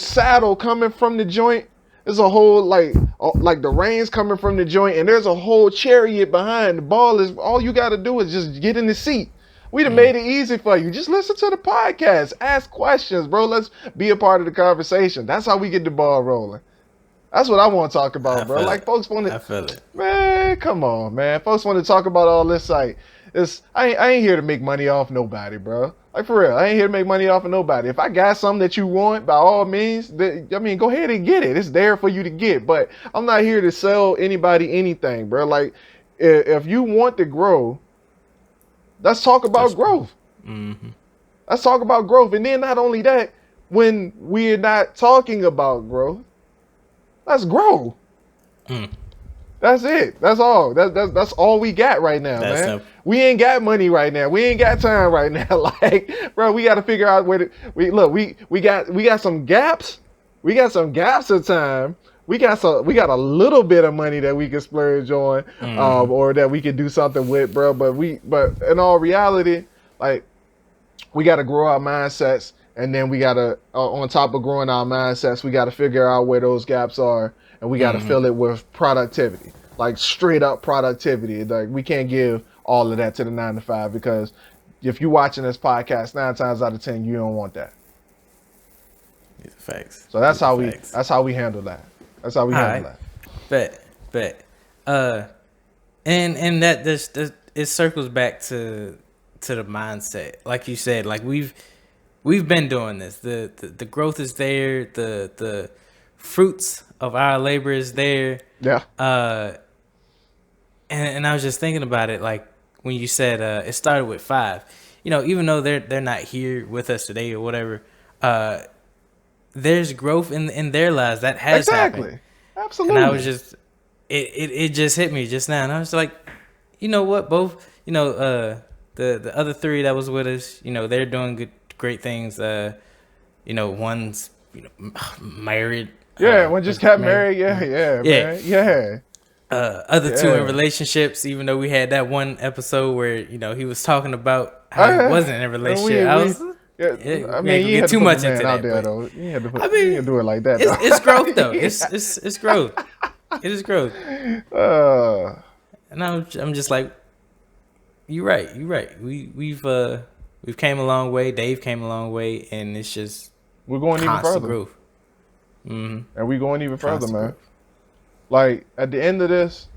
saddle coming from the joint. There's a whole like the reins coming from the joint, and there's a whole chariot behind. The ball is all you got to do is just get in the seat. We done made it easy for you. Just listen to the podcast, ask questions, bro. Let's be a part of the conversation. That's how we get the ball rolling. That's what I want to talk about, bro. Like folks want to. I feel it. Man, come on, man. Folks want to talk about all this. Like, I ain't here to make money off nobody, bro. Like for real, I ain't here to make money off of nobody. If I got something that you want, by all means, go ahead and get it. It's there for you to get. But I'm not here to sell anybody anything, bro. Like, if you want to grow, let's talk about growth. Let's talk about growth. And then not only that, when we're not talking about growth, let's grow. That's it. That's all. That's all we got right now, man. Simple. We ain't got money right now. We ain't got time right now. Like, bro, we got to figure out where we got some gaps. We got some gaps of time. We got a little bit of money that we can splurge on, or that we can do something with, bro. But in all reality, like, we got to grow our mindsets, and then we got to, on top of growing our mindsets, we got to figure out where those gaps are. And we got to fill it with productivity, like straight up productivity. Like we can't give all of that to the 9 to 5, because if you're watching this podcast, 9 times out of 10, you don't want that. These are facts. So that's how we handle that. That's how we handle that. Bet. And that this it circles back to the mindset. Like you said, like we've we've been doing this. The growth is there. The fruits of our labor is there. Yeah. And I was just thinking about it, like when you said it started with 5. You know, even though they're not here with us today or whatever, there's growth in their lives that has happened. Absolutely. And I was just it just hit me just now, and I was like, you know what, both, you know, the other 3 that was with us, you know, they're doing great things. You know, one's, you know, married. Yeah, one just got married. Yeah, man. Yeah. Other 2 in relationships, even though we had that one episode where, you know, he was talking about how he wasn't in a relationship. I mean, you had too much into that, there, though. You had to put, you had to do it like that. It's growth, though. It's growth. It is growth. And I'm just like, you're right. We've came a long way. Dave came a long way, and it's just we're going even further. Growth. And we're going even further, man. Like at the end of this,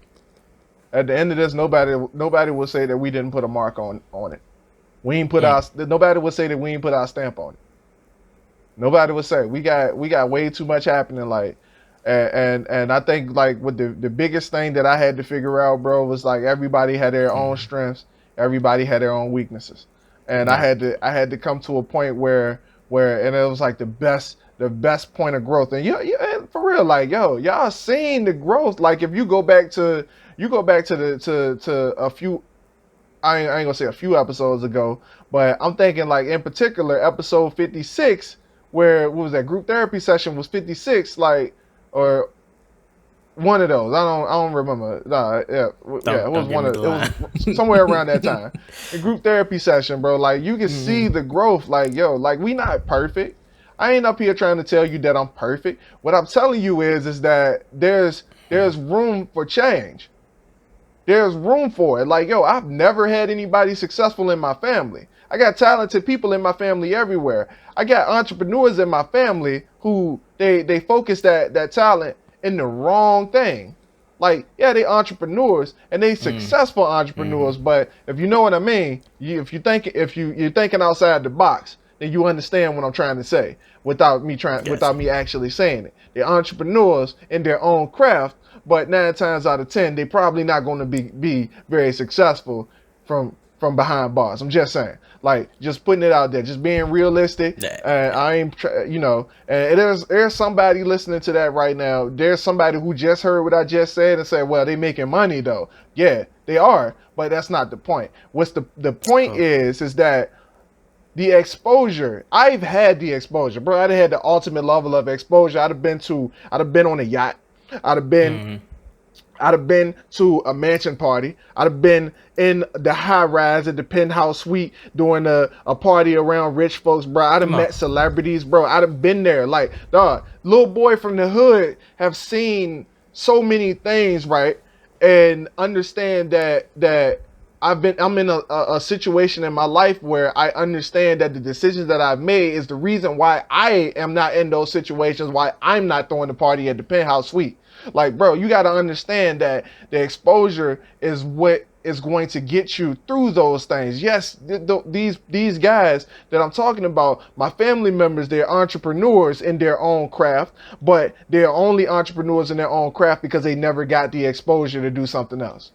nobody will say that we didn't put a mark on it. We ain't put nobody would say that we ain't put our stamp on it. Nobody would say we got way too much happening. Like, and I think like what the biggest thing that I had to figure out, bro, was like everybody had their own strengths, everybody had their own weaknesses, and I had to come to a point where and it was like the best point of growth. And and for real, like y'all seen the growth. Like if you go back to a few. I ain't gonna say a few episodes ago, but I'm thinking like in particular episode 56, where what was that group therapy session was 56, like, or one of those. I don't remember. Nah, it was somewhere around that time. The group therapy session, bro. Like you can see the growth. Like like we not perfect. I ain't up here trying to tell you that I'm perfect. What I'm telling you is that there's room for change. There's room for it. Like, I've never had anybody successful in my family. I got talented people in my family everywhere. I got entrepreneurs in my family who they focus that talent in the wrong thing. Like, yeah, they entrepreneurs and they successful entrepreneurs, but if you know what I mean, you're thinking outside the box, then you understand what I'm trying to say without me actually saying it. They're entrepreneurs in their own craft, but 9 times out of 10, they probably not going to be very successful from behind bars. I'm just saying, like, just putting it out there, just being realistic. I ain't, and there's somebody listening to that right now. There's somebody who just heard what I just said and said, well, they making money though. Yeah, they are, but that's not the point. What's the point is that the exposure, I've had the exposure, bro. I'd had the ultimate level of exposure. I'd have been on a yacht. I'd have been to a mansion party. I'd have been in the high rise at the penthouse suite doing a party around rich folks, bro. I'd have met celebrities, bro. I'd have been there. Like, dog, little boy from the hood have seen so many things, right? And understand that I'm in a situation in my life where I understand that the decisions that I've made is the reason why I am not in those situations, why I'm not throwing the party at the penthouse suite. Like, bro, you got to understand that the exposure is what is going to get you through those things. Yes, these guys that I'm talking about, my family members, they're entrepreneurs in their own craft, but they're only entrepreneurs in their own craft because they never got the exposure to do something else,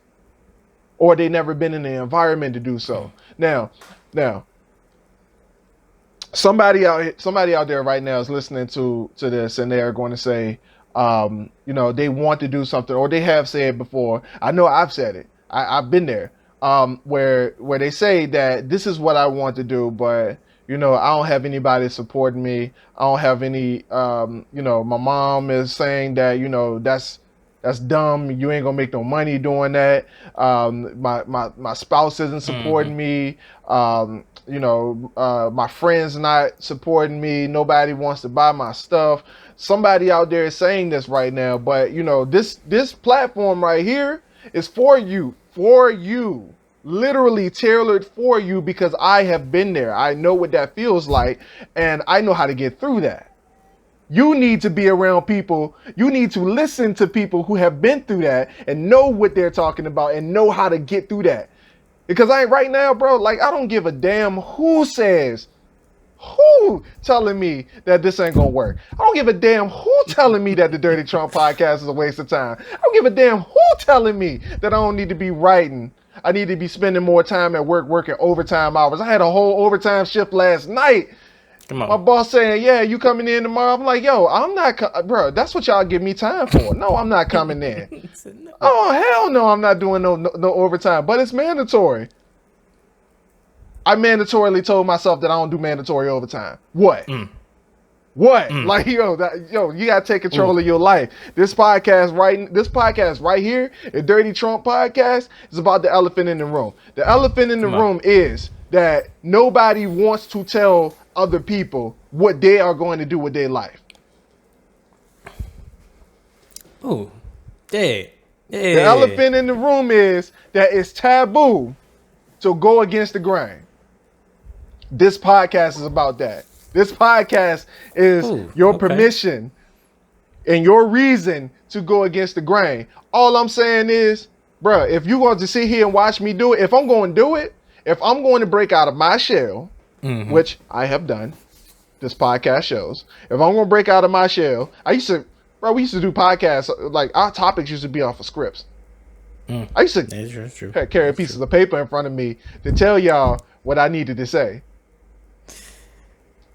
or they never been in the environment to do so. Now, somebody out there right now is listening to this, and they're going to say, they want to do something, or they have said before. I know I've said it. I've been there, where they say that this is what I want to do, but I don't have anybody supporting me. I don't have any. My mom is saying that that's dumb. You ain't gonna make no money doing that. My spouse isn't supporting me. My friends not supporting me. Nobody wants to buy my stuff. Somebody out there is saying this right now, but this platform right here is for you, literally tailored for you, because I have been there. I know what that feels like, and I know how to get through that. You need to be around people. You need to listen to people who have been through that and know what they're talking about and know how to get through that. Because right now, bro, like, I don't give a damn who says who telling me that this ain't gonna work. I don't give a damn who telling me that the Dirty Trump podcast is a waste of time. I don't give a damn who telling me that I don't need to be writing. I need to be spending more time at work, working overtime hours. I had a whole overtime shift last night. Come on. My boss saying, yeah, you coming in tomorrow? I'm like, yo, I'm not, bro, that's what y'all give me time for. No, I'm not coming in. Oh, hell no, I'm not doing no overtime, but it's mandatory. I mandatorily told myself that I don't do mandatory overtime. What? What? Like, you gotta take control of your life. This podcast right here, the Dirty Trump podcast, is about the elephant in the room. The elephant in the room is that nobody wants to tell other people what they are going to do with their life. Ooh, yeah. The elephant in the room is that it's taboo to go against the grain. This podcast is about that. This podcast is your permission and your reason to go against the grain. All I'm saying is, bro, if you want to sit here and watch me do it, if I'm going to do it, if I'm going to break out of my shell, which I have done, this podcast shows, if I'm going to break out of my shell, we used to do podcasts, like our topics used to be off of scripts. I used to carry pieces of paper in front of me to tell y'all what I needed to say.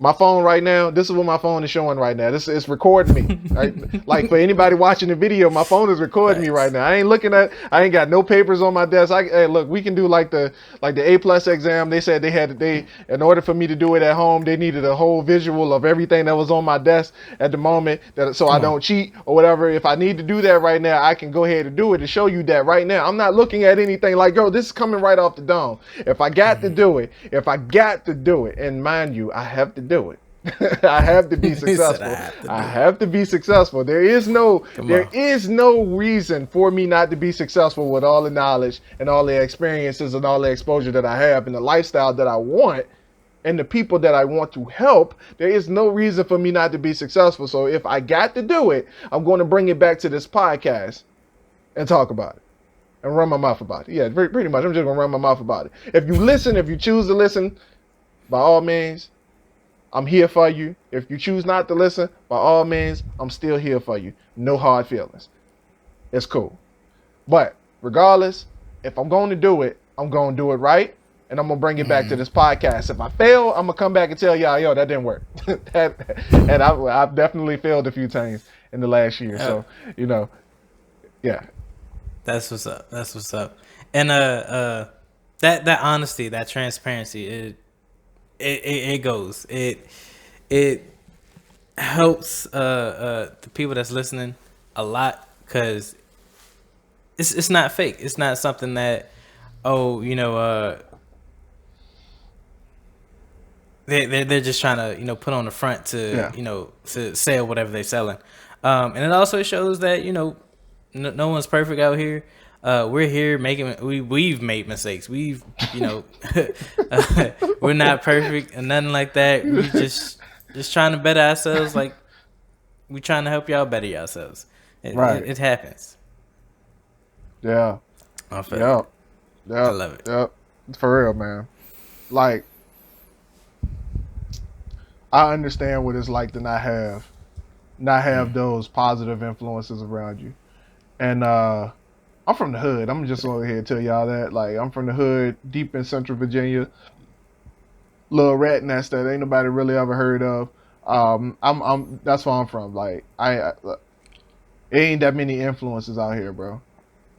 My phone right now, this is what my phone is showing right now. It's recording me. Right? Like for anybody watching the video, my phone is recording me right now. I ain't got no papers on my desk. Hey, look, we can do like the A+ exam. They said in order for me to do it at home, they needed a whole visual of everything that was on my desk at the moment, so I don't cheat or whatever. If I need to do that right now, I can go ahead and do it and show you that right now. I'm not looking at anything like, yo, this is coming right off the dome. If I got to do it, and mind you, I have to do it. I have to be successful. I have to be successful. There is no reason for me not to be successful with all the knowledge and all the experiences and all the exposure that I have and the lifestyle that I want and the people that I want to help. There is no reason for me not to be successful. So if I got to do it, I'm going to bring it back to this podcast and talk about it and run my mouth about it. Yeah, pretty much. I'm just going to run my mouth about it. If you choose to listen, by all means, I'm here for you. If you choose not to listen, by all means, I'm still here for you. No hard feelings. It's cool. But regardless, if I'm going to do it, I'm going to do it right. And I'm going to bring it back to this podcast. If I fail, I'm going to come back and tell y'all, yo, that didn't work. And I've definitely failed a few times in the last year. So, yeah. That's what's up. And that honesty, that transparency, it goes. It helps the people that's listening a lot because it's not fake. It's not something that they're just trying to put on the front to to sell whatever they're selling. And it also shows that no one's perfect out here. We're here we've made mistakes. We've we're not perfect and nothing like that. We just trying to better ourselves. Like we trying to help y'all better yourselves. It happens. Yeah. I love it. Yep. For real, man. Like I understand what it's like to not have those positive influences around you. And I'm from the hood. I'm just over here to tell y'all that. Like, I'm from the hood, deep in Central Virginia. Little rat nest that ain't nobody really ever heard of. That's where I'm from. Like, it ain't that many influences out here, bro.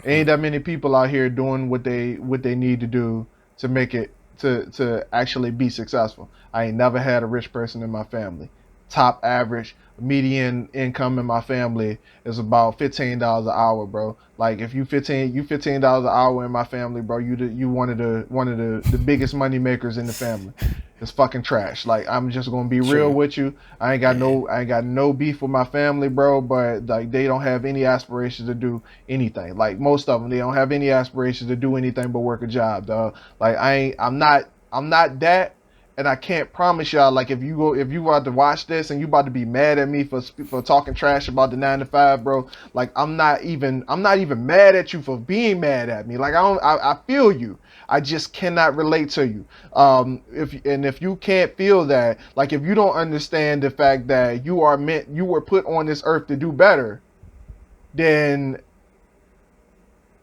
It ain't that many people out here doing what they need to do to make it to actually be successful. I ain't never had a rich person in my family. Top average median income in my family is about $15 an hour, bro. Like if you $15 an hour in my family, bro, you one of the biggest money makers in the family. It's fucking trash. Like I'm just gonna be real with you. I ain't got no beef with my family, bro, but like they don't have any aspirations to do anything. Like most of them, they don't have any aspirations to do anything but work a job, dog. Like I'm not that. and I can't promise y'all, like, if you about to watch this and you about to be mad at me for talking trash about the 9 to 5, bro, like, I'm not even mad at you for being mad at me. Like, I feel you. I just cannot relate to you. If you can't feel that, like, if you don't understand the fact that you were put on this earth to do better, then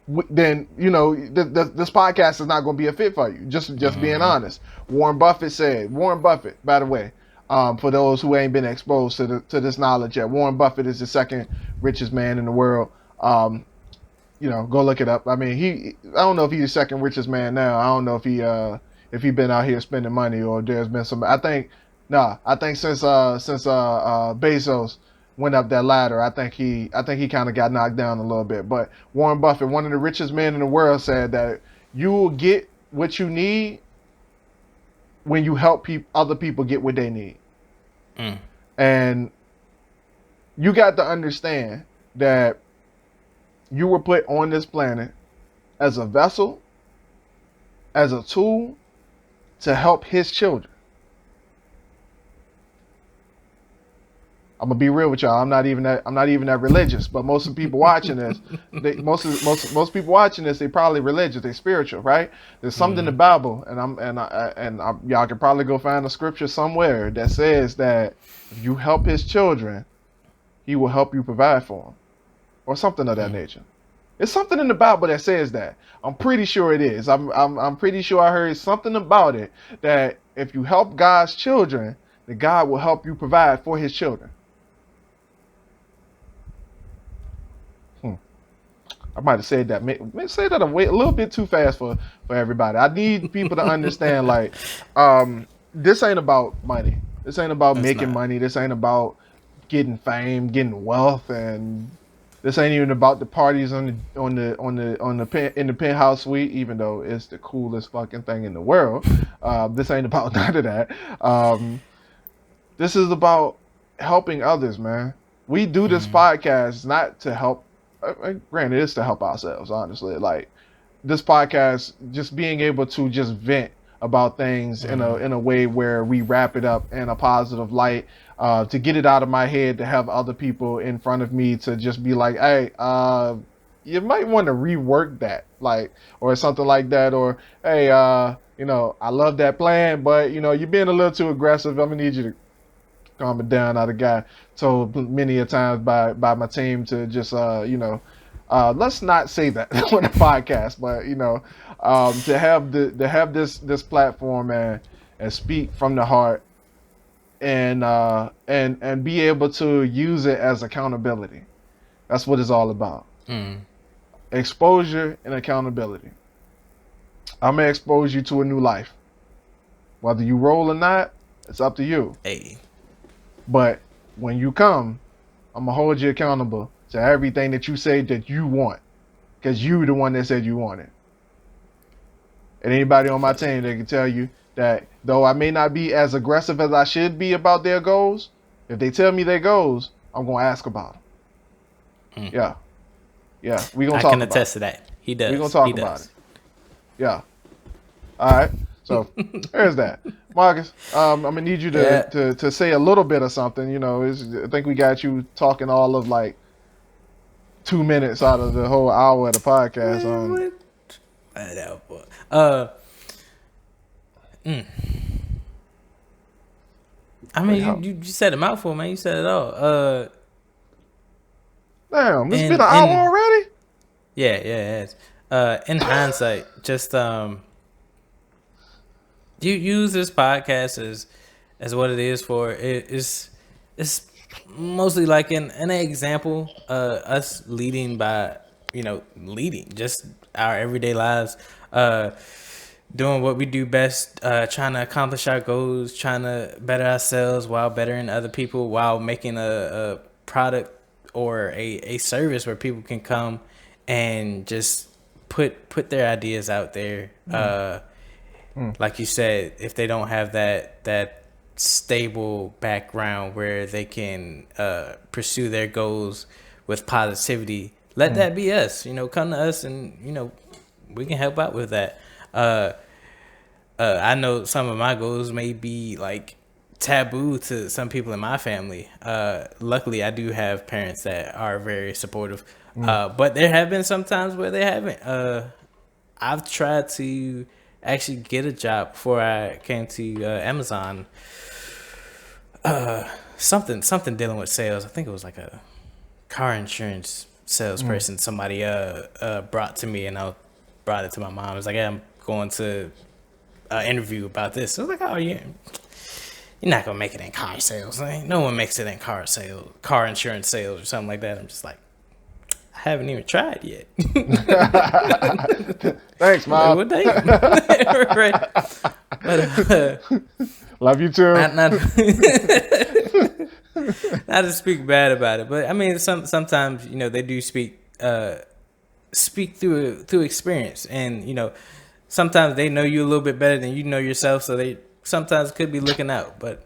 this podcast is not going to be a fit for you. Just being honest. Warren Buffett, by the way, for those who ain't been exposed to this knowledge yet, Warren Buffett is the second richest man in the world. Go look it up. I mean, I don't know if he's the second richest man now. I don't know if he been out here spending money, or there's been some. I think since Bezos went up that ladder, I think he kind of got knocked down a little bit. But Warren Buffett, one of the richest men in the world, said that you will get what you need when you help other people get what they need. And you got to understand that you were put on this planet as a vessel, as a tool to help his children. I'm gonna be real with y'all. I'm not even that religious, but most of the people watching this, most people watching this, they probably religious, they spiritual, right? There's something in the Bible, and y'all can probably go find a scripture somewhere that says that if you help his children, he will help you provide for them, or something of that nature. It's something in the Bible that says that. I'm pretty sure it is. I'm pretty sure I heard something about it, that if you help God's children, then God will help you provide for his children. I might have said that. Say that a little bit too fast for everybody. I need people to understand, like, this ain't about money. This ain't about making money. This ain't about getting fame, getting wealth, and this ain't even about the parties in the penthouse suite, even though it's the coolest fucking thing in the world. This ain't about none of that. This is about helping others, man. We do this podcast not to help. Granted, it's to help ourselves, honestly. Like, this podcast, just being able to just vent about things in a way where we wrap it up in a positive light, to get it out of my head, to have other people in front of me to just be like, hey, you might want to rework that, like, or something like that, or hey, I love that plan, but you're being a little too aggressive. I'm gonna need you to calm it down. Now, the guy told many a times by my team to just let's not say that on the podcast, but to have this platform and speak from the heart, and be able to use it as accountability. That's what it's all about. Exposure and accountability. I'm gonna expose you to a new life, whether you roll or not. It's up to you. Hey. But when you come, I'm going to hold you accountable to everything that you say that you want, because you the one that said you want it. And anybody on my team, they can tell you that though I may not be as aggressive as I should be about their goals, if they tell me their goals, I'm going to ask about them. Yeah. We're going to talk about it. I can attest to that. He does. We're going to talk about it. Yeah. All right. So there's that. Marcus, I'm gonna need you to say a little bit of something. I think we got you talking all of like 2 minutes out of the whole hour of the podcast. I mean, you said a mouthful, man. You said it all. Damn, it's been an hour already. Yeah, it is. In hindsight, just you use this podcast as what it is for. It's mostly like an example, us leading by leading just our everyday lives, doing what we do best, trying to accomplish our goals, trying to better ourselves while bettering other people, while making a product or a service where people can come and just put their ideas out there. Like you said, if they don't have that stable background where they can pursue their goals with positivity, let that be us. Come to us, and we can help out with that. I know some of my goals may be like taboo to some people in my family. Luckily, I do have parents that are very supportive. But there have been some times where they haven't. I've tried to actually get a job before I came to Amazon. Something dealing with sales. I think it was like a car insurance salesperson. Somebody brought to me, and I brought it to my mom. I was like, "Yeah, I'm going to interview about this." I was like, "Oh yeah, you're not gonna make it in car sales. No one makes it in car insurance sales, or something like that." I'm just like, I haven't even tried yet. Thanks, Mom. Like, well, damn. Right. But Love you too. not not to speak bad about it, but I mean, sometimes they do speak through experience, and sometimes they know you a little bit better than you know yourself, so they sometimes could be looking out, but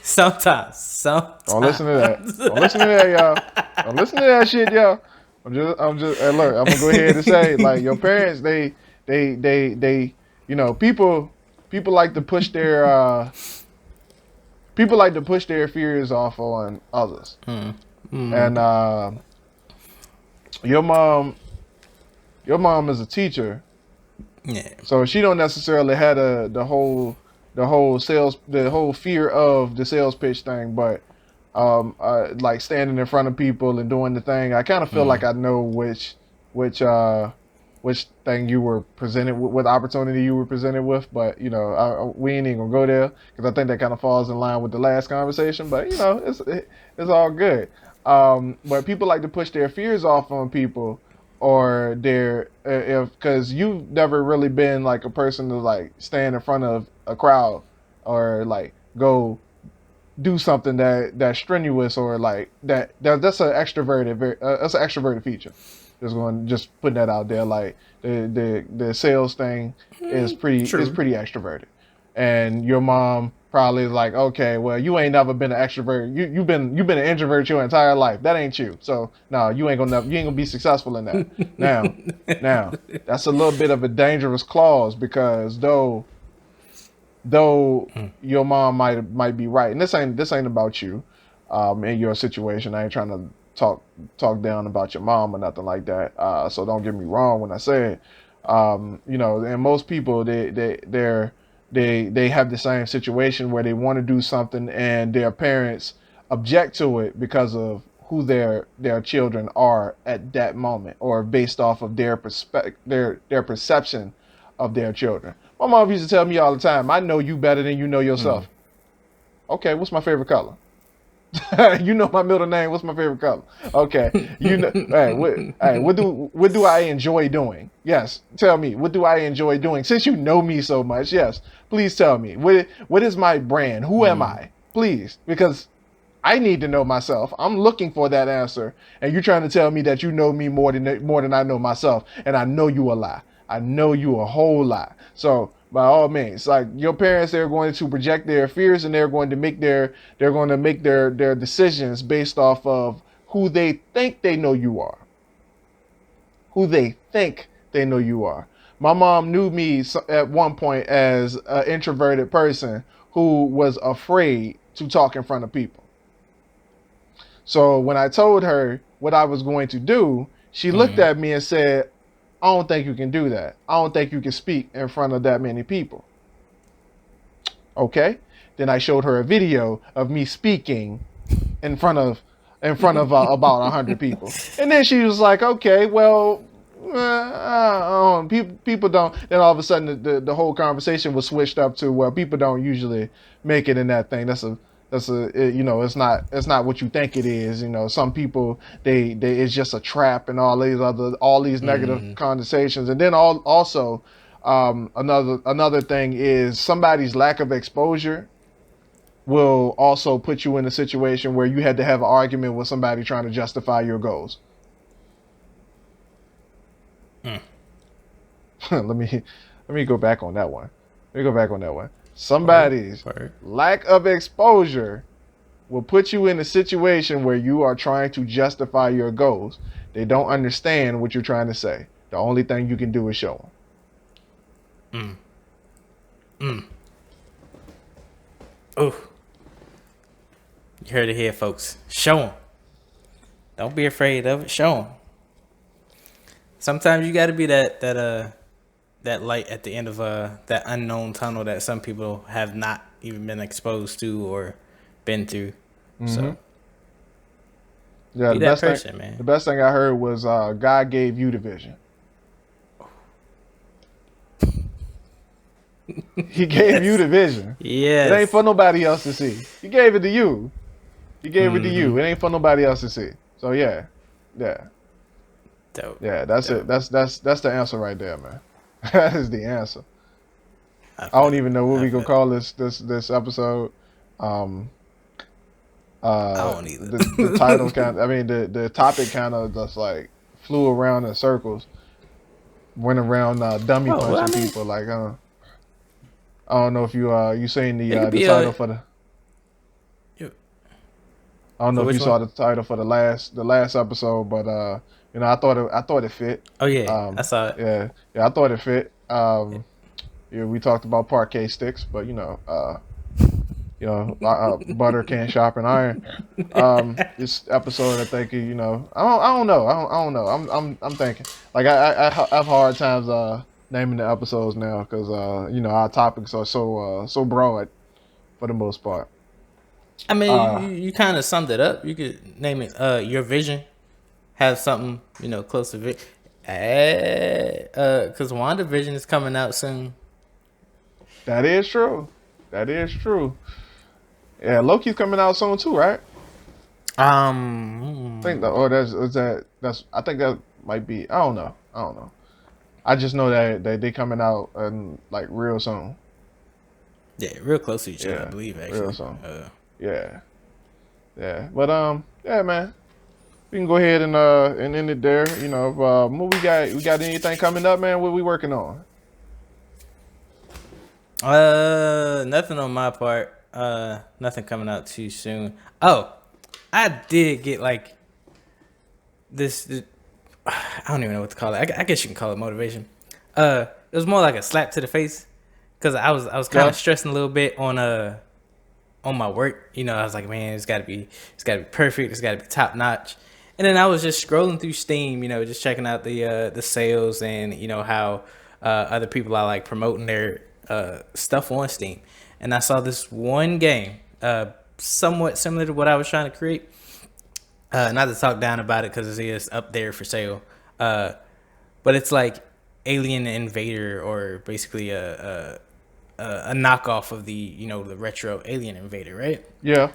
sometimes. Don't listen to that. Don't listen to that, y'all. Don't listen to that shit, y'all. I'm just. Hey, look, I'm gonna go ahead and say, like, your parents, they, people like to push their, fears off on others, and your mom is a teacher, Yeah. so she don't necessarily have the whole fear of the sales pitch thing, but like standing in front of people and doing the thing, I kind of feel like I know which thing you were presented with, what opportunity you were presented with, but we ain't even gonna go there because I think that kind of falls in line with the last conversation. But it's all good. But people like to push their fears off on people, or their because you've never really been like a person to like stand in front of a crowd or like go do something that's strenuous, or like that's an extroverted feature. Just putting that out there. Like the sales thing is pretty extroverted, and your mom probably is like, okay, well, you ain't never been an extrovert. You've been an introvert your entire life. That ain't you. So no, you ain't gonna be successful in that. Now that's a little bit of a dangerous clause, because though your mom might be right, and this ain't about you, in your situation. I ain't trying to talk down about your mom or nothing like that. So don't get me wrong when I say it. And most people they have the same situation where they want to do something and their parents object to it because of who their children are at that moment, or based off of their perception of their children. My mom used to tell me all the time, I know you better than you know yourself. Okay, what's my favorite color? You know my middle name. What's my favorite color? Okay, what do I enjoy doing? Yes, tell me. What do I enjoy doing? Since you know me so much, yes, please tell me. What is my brand? Who am I? Please, because I need to know myself. I'm looking for that answer, and you're trying to tell me that you know me more than I know myself, and I know you a lie. I know you a whole lie. So by all means, like, your parents, they're going to project their fears, and they're going to make their decisions based off of who they think they know you are. Who they think they know you are. My mom knew me at one point as an introverted person who was afraid to talk in front of people. So when I told her what I was going to do, she looked at me and said, I don't think you can do that. I don't think you can speak in front of that many people. Okay. Then I showed her a video of me speaking in front of about 100 people. And then she was like, okay, well, people don't. Then all of a sudden the whole conversation was switched up to, well, people don't usually make it in that thing. It's not what you think it is. Some people, they it's just a trap, and all these negative connotations. And then also another thing is, somebody's lack of exposure will also put you in a situation where you had to have an argument with somebody trying to justify your goals. Let me go back on that one. Somebody's lack of exposure will put you in a situation where you are trying to justify your goals. They don't understand what you're trying to say. The only thing you can do is show them. Ooh, you heard it here, folks. Show them. Don't be afraid of it. Show them. Sometimes you got to be that light at the end of that unknown tunnel that some people have not even been exposed to or been through. So Yeah, be that person, man. The best thing I heard was God gave you the vision. He gave you the vision. Yes. It ain't for nobody else to see. He gave it to you. He gave it to you. It ain't for nobody else to see. So yeah. Dope. Yeah, that's Dope. it. That's the answer right there, man. That is the answer. I don't even know what we gonna call this episode. I don't either. The title the topic kind of just like flew around in circles, went around dummy punching people. Like I don't know if you seen the title for the. I don't know if you saw the title for the last episode, but I thought it fit. Oh yeah, I saw it. Yeah, I thought it fit. We talked about parquet sticks, but butter can't sharpen iron. This episode, I think, I don't know. I'm thinking like I have hard times naming the episodes now because our topics are so broad for the most part. I mean, you kind of summed it up. You could name it Your Vision. Have something, close to it. Because WandaVision is coming out soon. That is true. Yeah, Loki's coming out soon too, right? I think I think that might be. I don't know. I just know that they coming out like real soon. Yeah, real close to each other, I believe. Actually, real soon. Yeah. But yeah, man. We can go ahead and end it there. What we got? We got anything coming up, man? What we working on? Nothing on my part. Nothing coming out too soon. Oh, I did get like this. I don't even know what to call it. I guess you can call it motivation. It was more like a slap to the face because I was kind of stressing a little bit on my work. I was like, man, it's gotta be perfect. It's gotta be top notch. And then I was just scrolling through Steam, just checking out the sales and how other people are like promoting their stuff on Steam. And I saw this one game, somewhat similar to what I was trying to create. Not to talk down about it because it is up there for sale. But it's like Alien Invader, or basically a knockoff of the the retro Alien Invader, right? Yeah.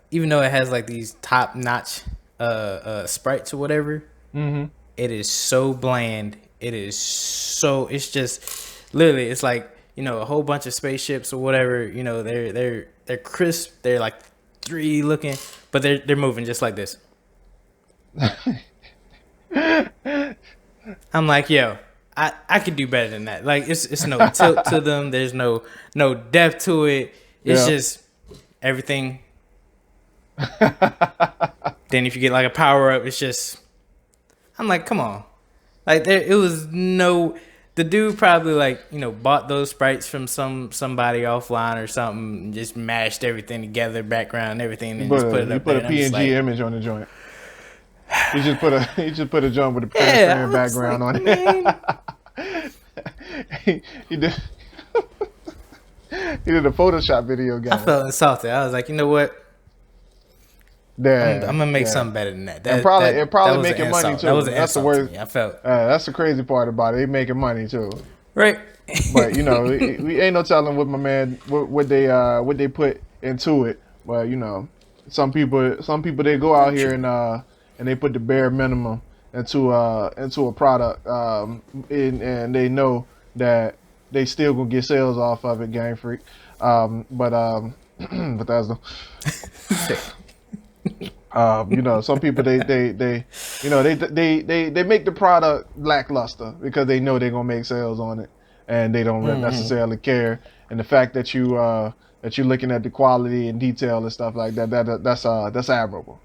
Even though it has like these top notch sprites or whatever, it is so bland. It's just literally, it's like a whole bunch of spaceships or whatever. They're crisp. They're like 3D looking, but they're moving just like this. I'm like, yo, I could do better than that. Like it's no tilt to them. There's no depth to it. It's just everything. Then if you get like a power up, it's just, I'm like, come on. Like it was the dude probably like, bought those sprites from somebody offline or something and just mashed everything together, background, everything, and just put it up there. He put a PNG image on the joint. He just put a joint with a background on it. he did he did a Photoshop video, guys. I felt insulted. I was like, you know what? I'm gonna make something better than that. It probably making money too. That was an that's the insult to me. I felt that's the crazy part about it. They making money too, right? But we ain't no telling what my man what they put into it. But some people they go out here and they put the bare minimum into a product, and they know that they still gonna get sales off of it, Game Freak. But Bethesda. Some people they make the product lackluster because they know they're gonna make sales on it, and they don't necessarily care. And the fact that you're looking at the quality and detail and stuff like that's admirable.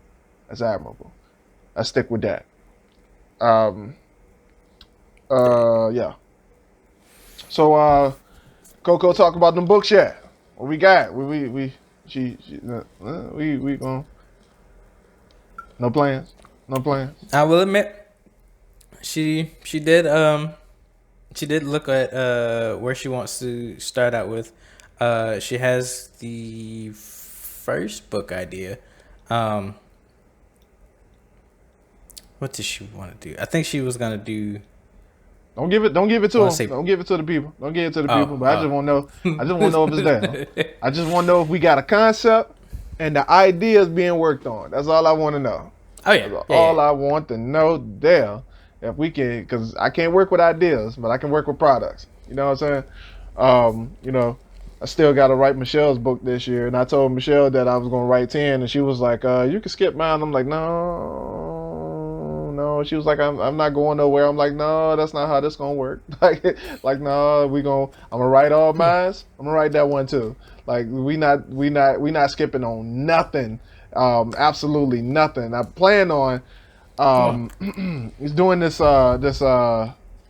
That's admirable. I stick with that. Yeah. So Coco talk about them books yet? What we got? We going no plans. No plans. I will admit, she did look at where she wants to start out with. She has the first book idea. What does she want to do? I think she was gonna do. Don't give it to them. Don't give it to the people. Don't give it to the people. But I just want to know. I just want to know if it's there. I just want to know if we got a concept and the idea is being worked on. That's all I want to know. Oh yeah. That's all I want to know there. If we can, because I can't work with ideas, but I can work with products. You know what I'm saying? I still got to write Michelle's book this year, and I told Michelle that I was going to write 10, and she was like, "You can skip mine." I'm like, "No." She was like, "I'm not going nowhere." I'm like, "No, that's not how this gonna work." like, no, I'm gonna write all mine. I'm gonna write that one too. Like, we not skipping on nothing. Absolutely nothing. I plan on he's doing this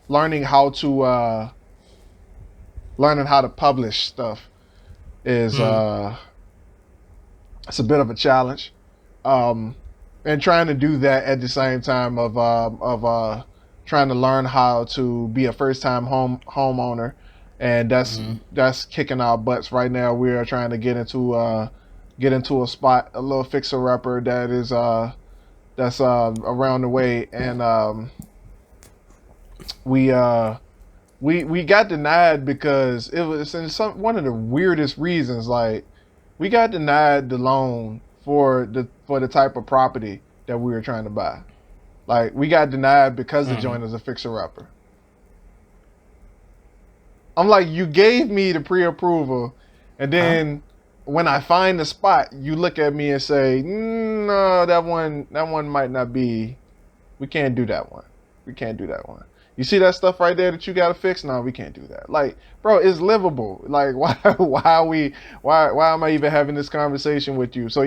learning how to publish stuff is it's a bit of a challenge, and trying to do that at the same time of trying to learn how to be a first time homeowner, and that's kicking our butts right now. We are trying to get into a spot, a little fixer upper that is that's around the way, and we got denied because it was one of the weirdest reasons. Like, we got denied the loan for the type of property that we were trying to buy. Like, we got denied because the joint is a fixer upper. I'm like, you gave me the pre-approval, and then when I find the spot, you look at me and say, "No, that one might not be. We can't do that one. We can't do that one. You see that stuff right there that you gotta fix? No, we can't do that." Like, bro, it's livable. Like, why am I even having this conversation with you? So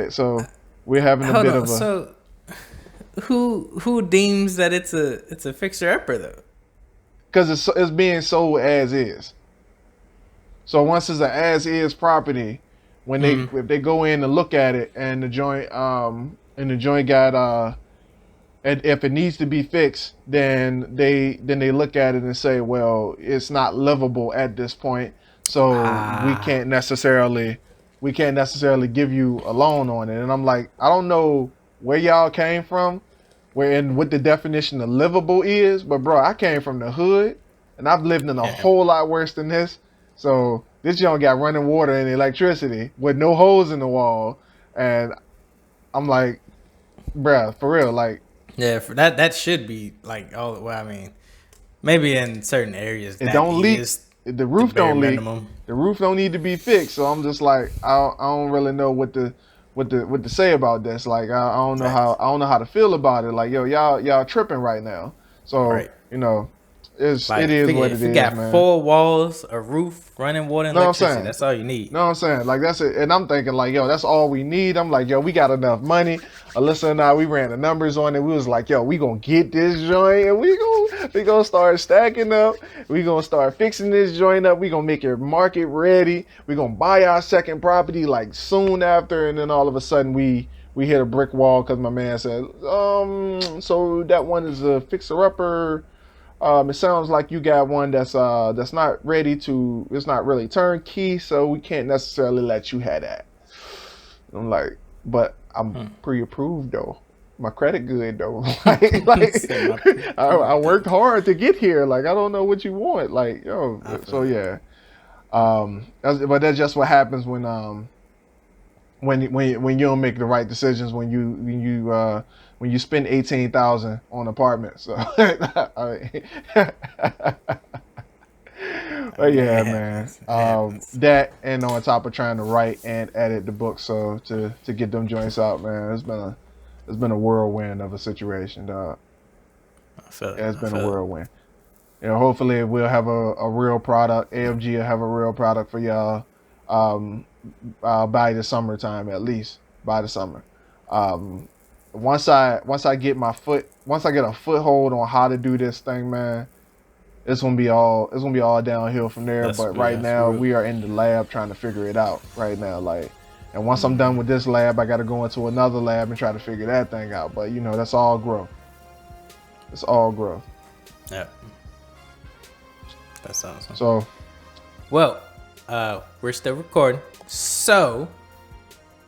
so we're having a bit of a. So, who deems that it's a fixer upper though? Because it's being sold as is. So once it's an as is property, when if they go in and look at it and the joint got and if it needs to be fixed, then they look at it and say, well, it's not livable at this point, so we can't necessarily give you a loan on it. And I'm like, I don't know where y'all came from, what the definition of livable is, but bro, I came from the hood and I've lived in a whole lot worse than this. So this joint got running water and electricity with no holes in the wall, and I'm like, bruh, for real, like. Yeah, for that should be like I mean, maybe in certain areas it don't leak. The roof don't leak. Minimum. The roof don't need to be fixed. So I'm just like, I don't really know what to say about this. Like, I don't know how to feel about it. Like, yo, y'all tripping right now. So it is what it is, man. If you got 4 walls, a roof, running water, and electricity, that's all you need. Know what I'm saying? Like, that's it. And I'm thinking, like, yo, that's all we need. I'm like, yo, we got enough money. Alyssa and I, we ran the numbers on it. We was like, yo, we gonna get this joint, and we gonna start stacking up. We gonna start fixing this joint up. We gonna make it market ready. We gonna buy our second property like soon after, and then all of a sudden we hit a brick wall because my man said, so that one is a fixer upper. It sounds like you got one that's not ready to. It's not really turnkey, so we can't necessarily let you have that. I'm like, but I'm pre-approved though. My credit good though. I worked hard to get here. Like, I don't know what you want. Like, yo. So yeah. But that's just what happens when you don't make the right decisions when you spend $18,000 on apartments. So, but yeah, man. That, and on top of trying to write and edit the book, so to get them joints out, man, it's been a whirlwind of a situation, dog. It's been a whirlwind. You know, hopefully we'll have a real product. AFG will have a real product for y'all by the summertime, at least by the summer. Once I get a foothold on how to do this thing, man, it's gonna be all downhill from there. But right now we are in the lab trying to figure it out right now. Like, and once I'm done with this lab, I got to go into another lab and try to figure that thing out. But that's all growth. It's all growth. Yep. That's awesome. So, well, we're still recording. So,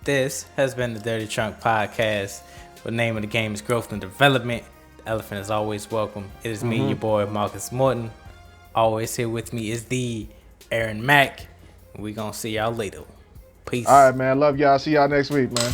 this has been the Dirty Trunk Podcast. The name of the game is Growth and Development. The elephant is always welcome. It is me, your boy, Marcus Morton. Always here with me is the Aaron Mack. We're going to see y'all later. Peace. All right, man. Love y'all. See y'all next week, man.